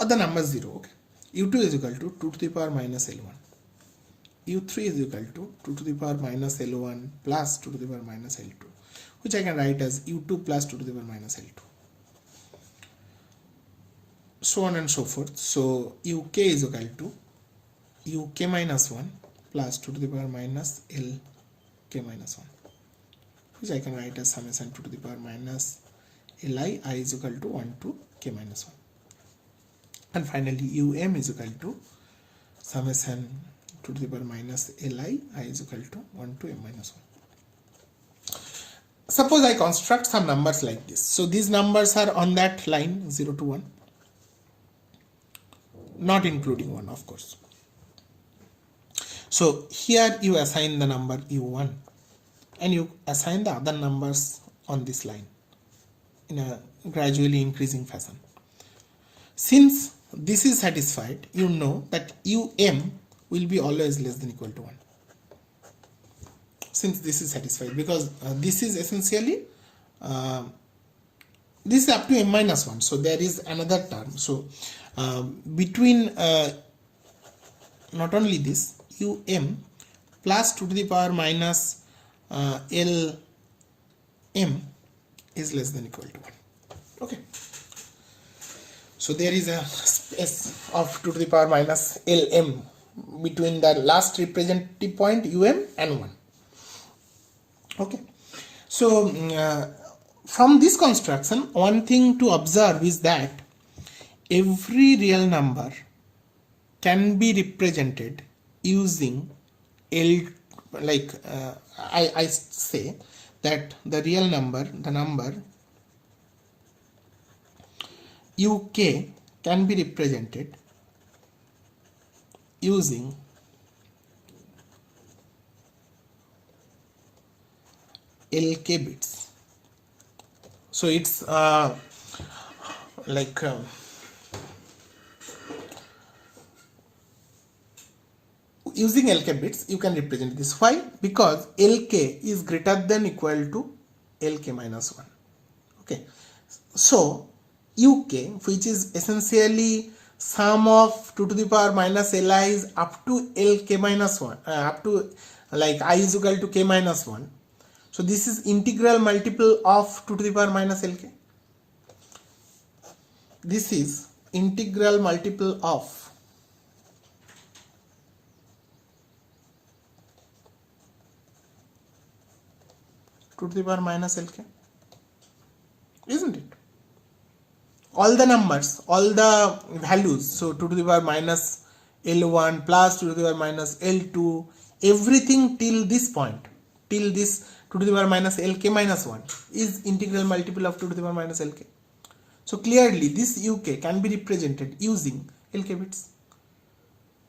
the number 0. Okay, u2 is equal to 2 to the power minus L1. u3 is equal to 2 to the power minus L1 plus 2 to the power minus L2, which I can write as u2 plus 2 to the power minus L2. So on and so forth. So uk is equal to uk minus 1 plus 2 to the power minus lk minus 1, which I can write as summation 2 to the power minus li I is equal to 1 to k minus 1. And finally um is equal to summation 2 to the power minus li I is equal to 1 to m minus 1. Suppose I construct some numbers like this. So these numbers are on that line 0 to 1, not including 1, of course. So here you assign the number u1 and you assign the other numbers on this line in a gradually increasing fashion. Since this is satisfied, you know that um will be always less than equal to 1. Since this is satisfied, because this is essentially this is up to m minus 1, so there is another term. So between not only this, plus 2 to the power minus Lm is less than equal to 1. Okay, so there is a space of 2 to the power minus Lm between the last representative point and 1. Okay, so from this construction, one thing to observe is that every real number can be represented using I say that the real number, the number uk can be represented using LK bits. So it's like using LK bits you can represent this. Why? Because LK is greater than equal to LK minus 1. Okay, so UK, which is essentially sum of 2 to the power minus Li's up to LK minus 1, up to like I is equal to K minus 1. So this is integral multiple of 2 to the power minus LK. This is integral multiple of 2 to the power minus LK, isn't it? All the numbers, all the values, so 2 to the power minus L1 plus 2 to the power minus L2, everything till this point, till this 2 to the power minus LK minus 1 is integral multiple of 2 to the power minus LK. So clearly this UK can be represented using LK bits.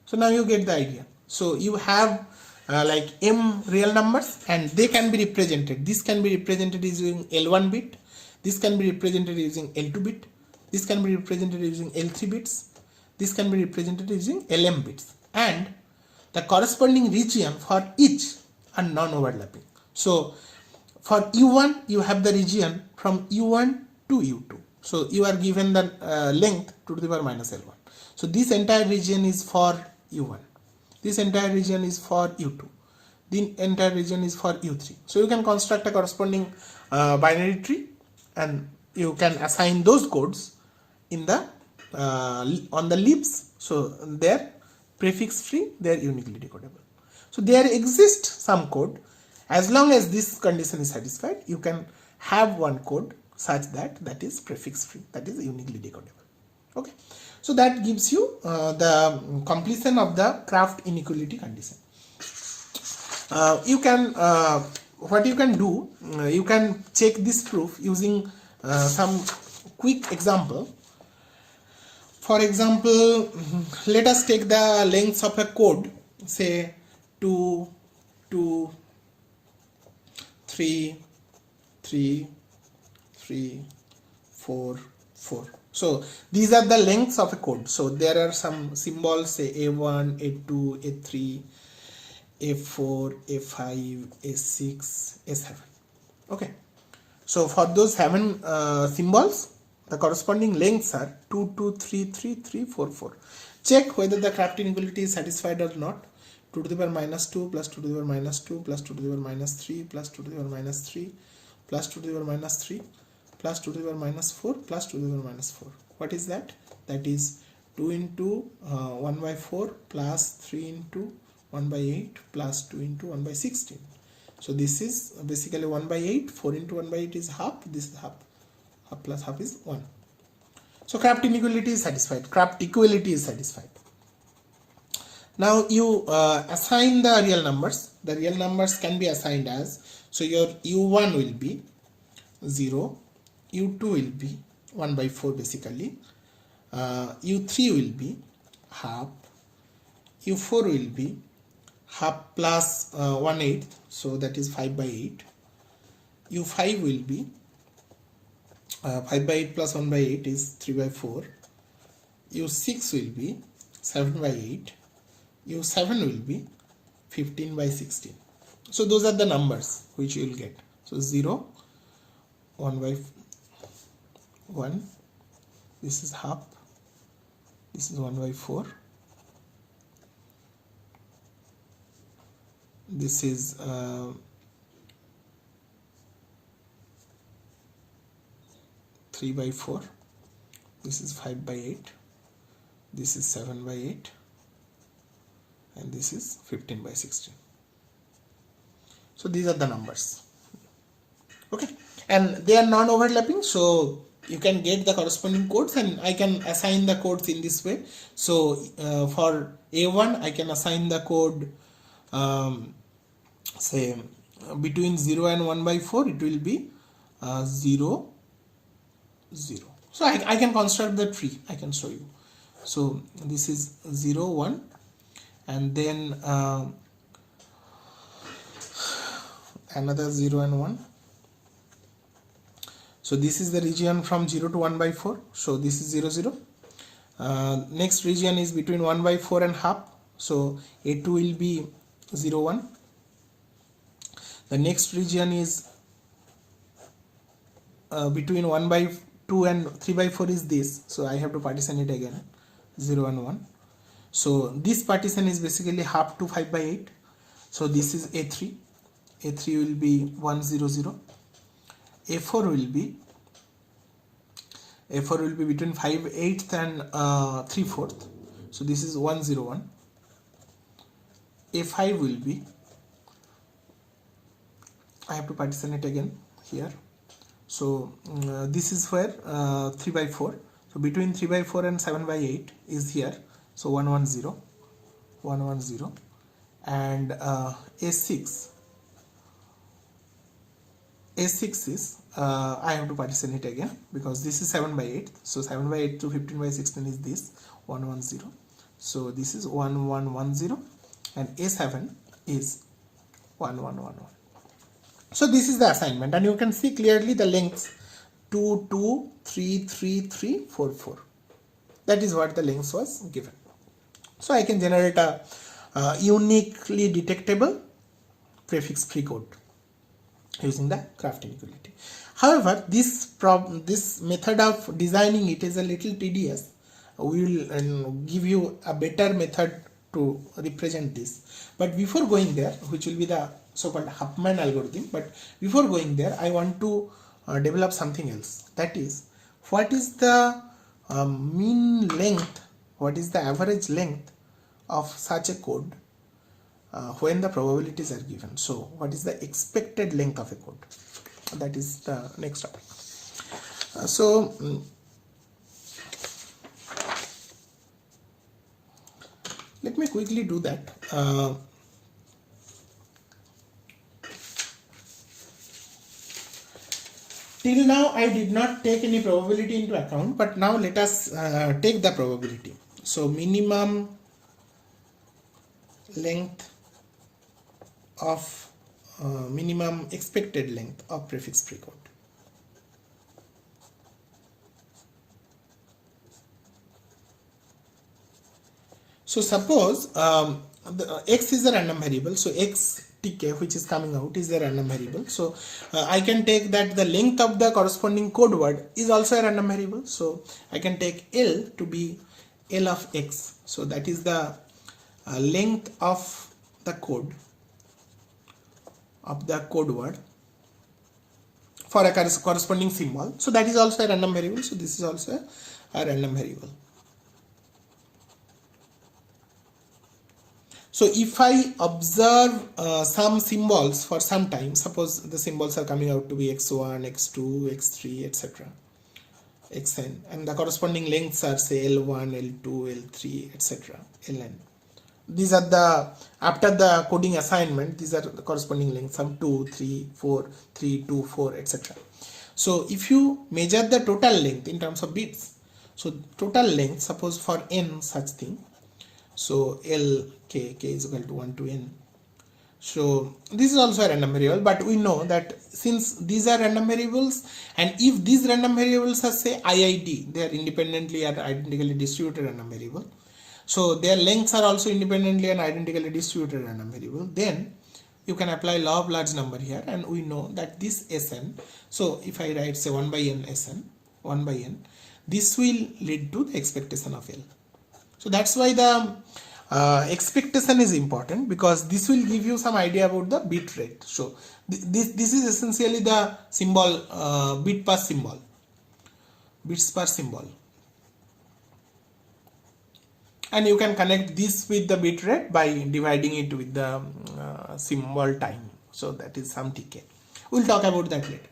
So now you get the idea. So you have like m real numbers and they can be represented. This can be represented using L1 bit. This can be represented using L2 bit. This can be represented using L3 bits. This can be represented using LM bits. And the corresponding region for each are non-overlapping. So for U1 you have the region from U1 to U2. So you are given the length 2 to the power minus L1. So this entire region is for U1. This entire region is for U2. The entire region is for U3. So you can construct a corresponding binary tree and you can assign those codes in the on the leaves. So they're prefix free, they're uniquely decodable. So there exists some code. As long as this condition is satisfied, you can have one code such that is prefix free, that is uniquely decodable. Okay, so that gives you the completion of the Kraft inequality condition. You can what you can do, you can check this proof using some quick example. For example, let us take the lengths of a code, say 2, 2, 3, 3, 3, 4, 4. So these are the lengths of a code. So there are some symbols, say A1, A2, A3, A4, A5, A6, A7. Okay. So for those 7 symbols, the corresponding lengths are 2, 2, 3, 3, 3, 4, 4. Check whether the Kraft inequality is satisfied or not. 2 to the power minus 2 plus 2 to the power minus 2 plus 2 to the power minus 3 plus 2 to the power minus 3 plus 2 to the power minus 3 plus 2 to the power minus 4 plus 2 to the power minus 4. What is that? That is 2 into 1 by 4 plus 3 into 1 by 8 plus 2 into 1 by 16. So this is basically 1 by 8. 4 into 1 by 8 is half. This is half. Half plus half is 1. So Kraft inequality is satisfied. Kraft equality is satisfied. Now you assign the real numbers. The real numbers can be assigned as, so your U1 will be 0, U2 will be 1 by 4 basically, U3 will be half, U4 will be half plus 1/8, so that is 5 by 8, U5 will be 5 by 8 plus 1 by 8 is 3 by 4, U6 will be 7 by 8, U7 will be 15 by 16. So those are the numbers which you will get. So 0, 1 by 1, this is half, this is 1 by 4, this is 3 by 4, this is 5 by 8, this is 7 by 8, and this is 15 by 16. So these are the numbers. Okay, and they are non-overlapping, so you can get the corresponding codes, and I can assign the codes in this way. So for A1 I can assign the code say between 0 and 1 by 4, it will be 0, 0. So I can construct the tree. I can show you. So this is 0, 1, and then another 0 and 1. So this is the region from 0 to 1 by 4. So this is 0 0. Next region is between 1 by 4 and half. So A2 will be 0 1. The next region is between 1 by 2 and 3 by 4 is this. So I have to partition it again, 0 and 1. So this partition is basically half to 5 by 8. So this is A3. A3 will be 1 0 0. A4 will be between 5/8 and 3/4. So this is 1 0 1. A5 will be, I have to partition it again here. So this is where 3 by 4. So between 3 by 4 and 7 by 8 is here. So 1 1 0, 1 1 0, and A6 is I have to partition it again because this is 7 by 8. So 7 by 8 to 15 by 16 is this 1 1 0. So this is 1 1 1 0, and A7 is 1 1 1 1. So this is the assignment, and you can see clearly the lengths 2 2 3 3 3 4 4. That is what the length was given. So I can generate a uniquely detectable prefix free code using the Kraft inequality. However, this method of designing it is a little tedious. We will give you a better method to represent this. But before going there, which will be the so-called Huffman algorithm, but before going there, I want to develop something else. That is, what is the mean length, what is the average length of such a code when the probabilities are given. So what is the expected length of a code? That is the next topic. Let me quickly do that. Till now I did not take any probability into account, but now let us take the probability. So minimum length of minimum expected length of prefix free code. So suppose the x is a random variable, so x tk which is coming out is a random variable. So I can take that the length of the corresponding code word is also a random variable. So I can take L to be L of x. So that is the length of the code word for a corresponding symbol. So that is also a random variable. So this is also a random variable. So if I observe some symbols for some time, suppose the symbols are coming out to be x1, x2, x3, etc., xn, and the corresponding lengths are say L1, L2, L3, etc., Ln. These are the, after the coding assignment, these are the corresponding lengths, some 2, 3, 4, 3, 2, 4, etc. So if you measure the total length in terms of bits, so total length, suppose for n such thing, so L k is equal to 1 to n. So this is also a random variable, but we know that since these are random variables, and if these random variables are say IID, they are independently or identically distributed random variable, so their lengths are also independently and identically distributed random variable, then you can apply law of large number here, and we know that this Sn, so if I write say 1 by n Sn, 1 by n, this will lead to the expectation of L. So that's why the expectation is important, because this will give you some idea about the bit rate. So this is essentially the symbol, bit per symbol, bits per symbol, and you can connect this with the bit rate by dividing it with the symbol time. So that is some tk. We'll talk about that later.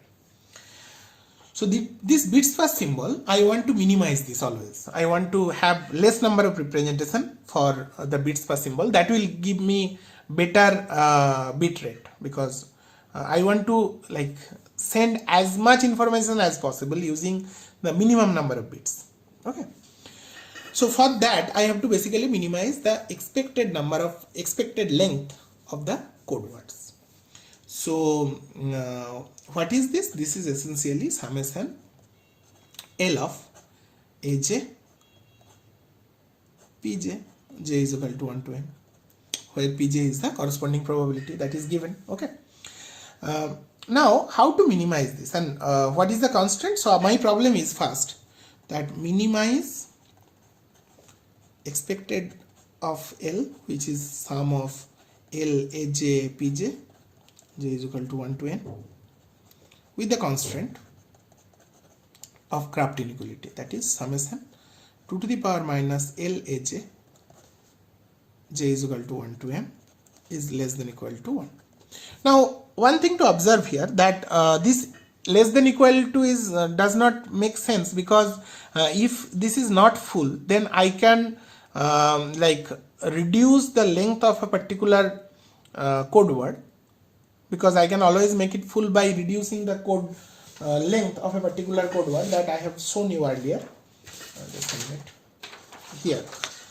So this bits per symbol, I want to minimize this always. I want to have less number of representation for the bits per symbol. That will give me better bit rate, because I want to like send as much information as possible using the minimum number of bits. Okay. So for that, I have to basically minimize the expected length of the code words. So what is this? This is essentially summation L of Aj Pj, j is equal to 1 to n, where Pj is the corresponding probability that is given. Okay. Now how to minimize this, and what is the constant? So my problem is first that minimize expected of L, which is sum of L Aj Pj, j is equal to 1 to n, with the constraint of Kraft inequality, that is summation 2 to the power minus L Aj j is equal to 1 to m is less than equal to 1. Now one thing to observe here, that this less than equal to is does not make sense, because if this is not full, then I can like reduce the length of a particular code word, because I can always make it full by reducing the code length of a particular code word that I have shown you earlier. Just a minute here.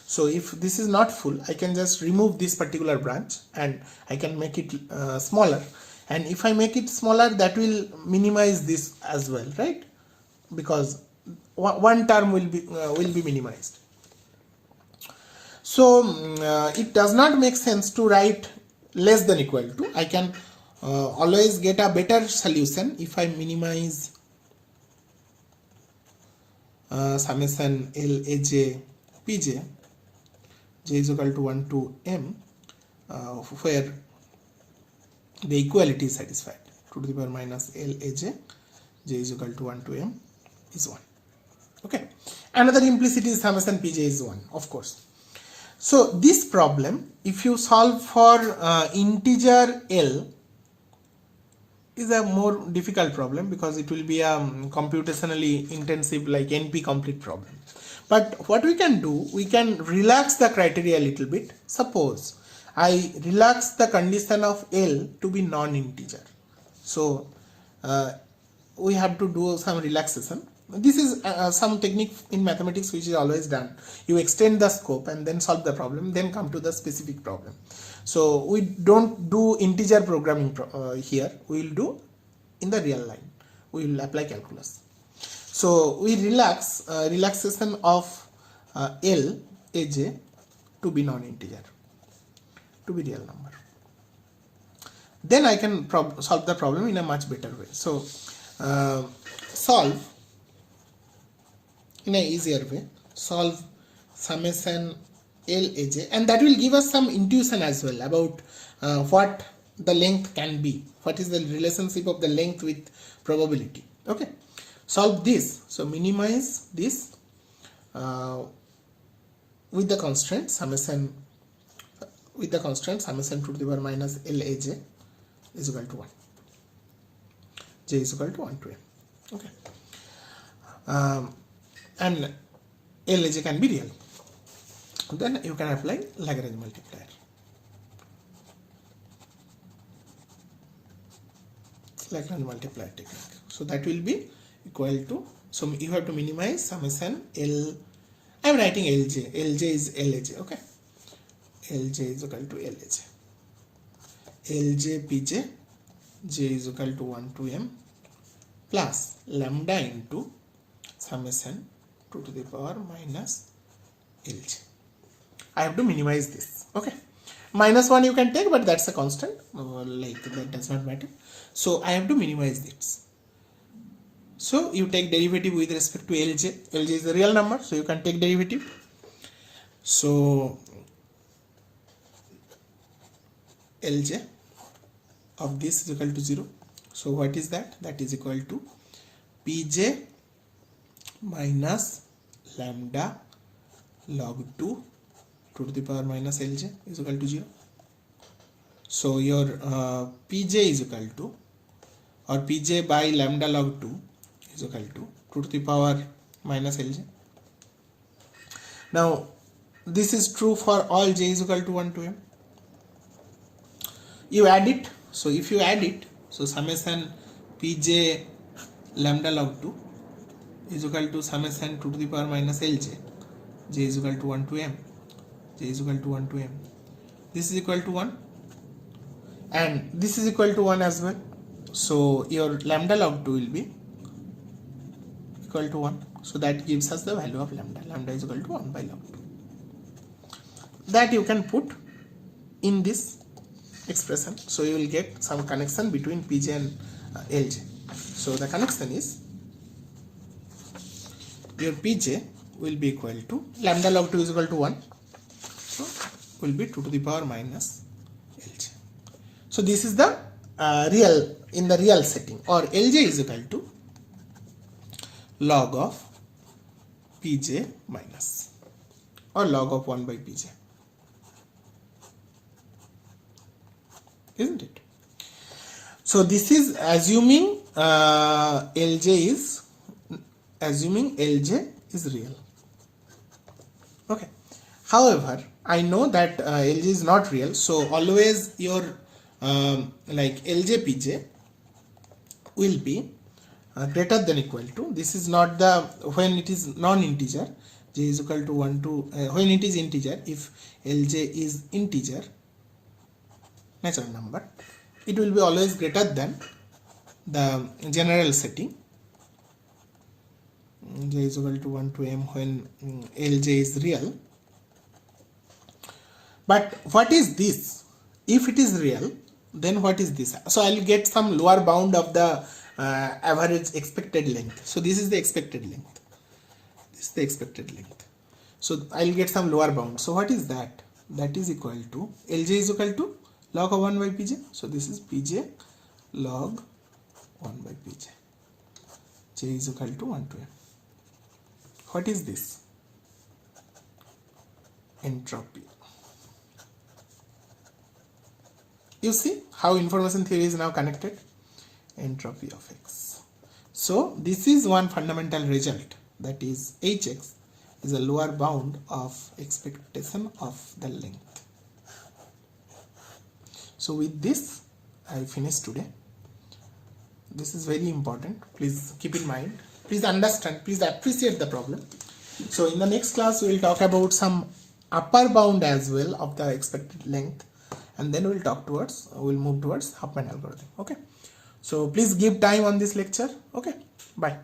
So if this is not full, I can just remove this particular branch and I can make it smaller, and if I make it smaller, that will minimize this as well, right? Because one term will be minimized. So it does not make sense to write less than equal to. I can always get a better solution if I minimize summation L Aj Pj, j is equal to 1 to m, where the equality is satisfied. 2 to the power minus L Aj j is equal to 1 to m is 1. Okay. Another implicit is summation Pj is 1, of course. So this problem, if you solve for integer L, is a more difficult problem, because it will be a computationally intensive, like NP complete problem. But what we can do, we can relax the criteria a little bit. Suppose I relax the condition of L to be non-integer. So we have to do some relaxation. This is some technique in mathematics which is always done. You extend the scope and then solve the problem, then come to the specific problem. So we don't do integer programming here. We will do in the real line. We will apply calculus. So we relax relaxation of L Aj to be non-integer, to be real number. Then I can solve the problem in a much better way. So solve in a easier way. Solve summation L Aj, and that will give us some intuition as well about what the length can be. What is the relationship of the length with probability? Okay. Solve this. So minimize this with the constraint summation 2 to the power minus L Aj is equal to 1. J is equal to 1 to m. Okay. And L Aj can be real. Then you can apply Lagrange multiplier. Lagrange multiplier technique. So that will be equal to, so you have to minimize summation L, I am writing Lj, Lj is Laj, okay, Lj is equal to Laj, Lj Pj, j is equal to 1 to m plus lambda into summation 2 to the power minus Lj. I have to minimize this, okay. Minus 1 you can take, but that's a constant, like that does not matter. So I have to minimize this. So you take derivative with respect to Lj. Lj is a real number, so you can take derivative. So Lj of this is equal to 0. So what is that? That is equal to Pj minus lambda log 2 to the power minus Lj is equal to 0. So your Pj is equal to, or Pj by lambda log 2 is equal to 2 to the power minus Lj. Now this is true for all j is equal to 1 to m. You add it. So if you add it, so summation Pj lambda log 2 is equal to summation 2 to the power minus Lj, j is equal to 1 to m, j is equal to 1 to m. This is equal to 1. and this is equal to 1 as well. So your lambda log 2 will be equal to 1. So that gives us the value of lambda. Lambda is equal to 1 by log 2. That you can put in this expression. So you will get some connection between Pj and Lj. So the connection is your Pj will be equal to lambda log 2 is equal to 1. So will be 2 to the power minus Lj. So this is the real in the real setting, or Lj is equal to log of Pj minus, or log of 1 by Pj, isn't it? So this is assuming Lj is real. Okay. However, I know that Lj is not real, so always your like Lj Pj will be greater than equal to, this is not the, when it is non-integer, j is equal to 1 to, when it is integer, if Lj is integer natural number, it will be always greater than the general setting, j is equal to 1 to m when Lj is real. But what is this? If it is real, then what is this? So I will get some lower bound of the average expected length. So this is the expected length. This is the expected length. So I will get some lower bound. So what is that? That is equal to, Lj is equal to log of 1 by Pj. So this is Pj log 1 by Pj. J is equal to 1 to m. What is this? Entropy. You see how information theory is now connected? Entropy of x. So this is one fundamental result, that is hx is a lower bound of expectation of the length. So with this I finish today. This is very important. Please keep in mind. Please understand. Please appreciate the problem. So in the next class we will talk about some upper bound as well of the expected length, and then we'll move towards Huffman algorithm. Okay. So please give time on this lecture. Okay. Bye.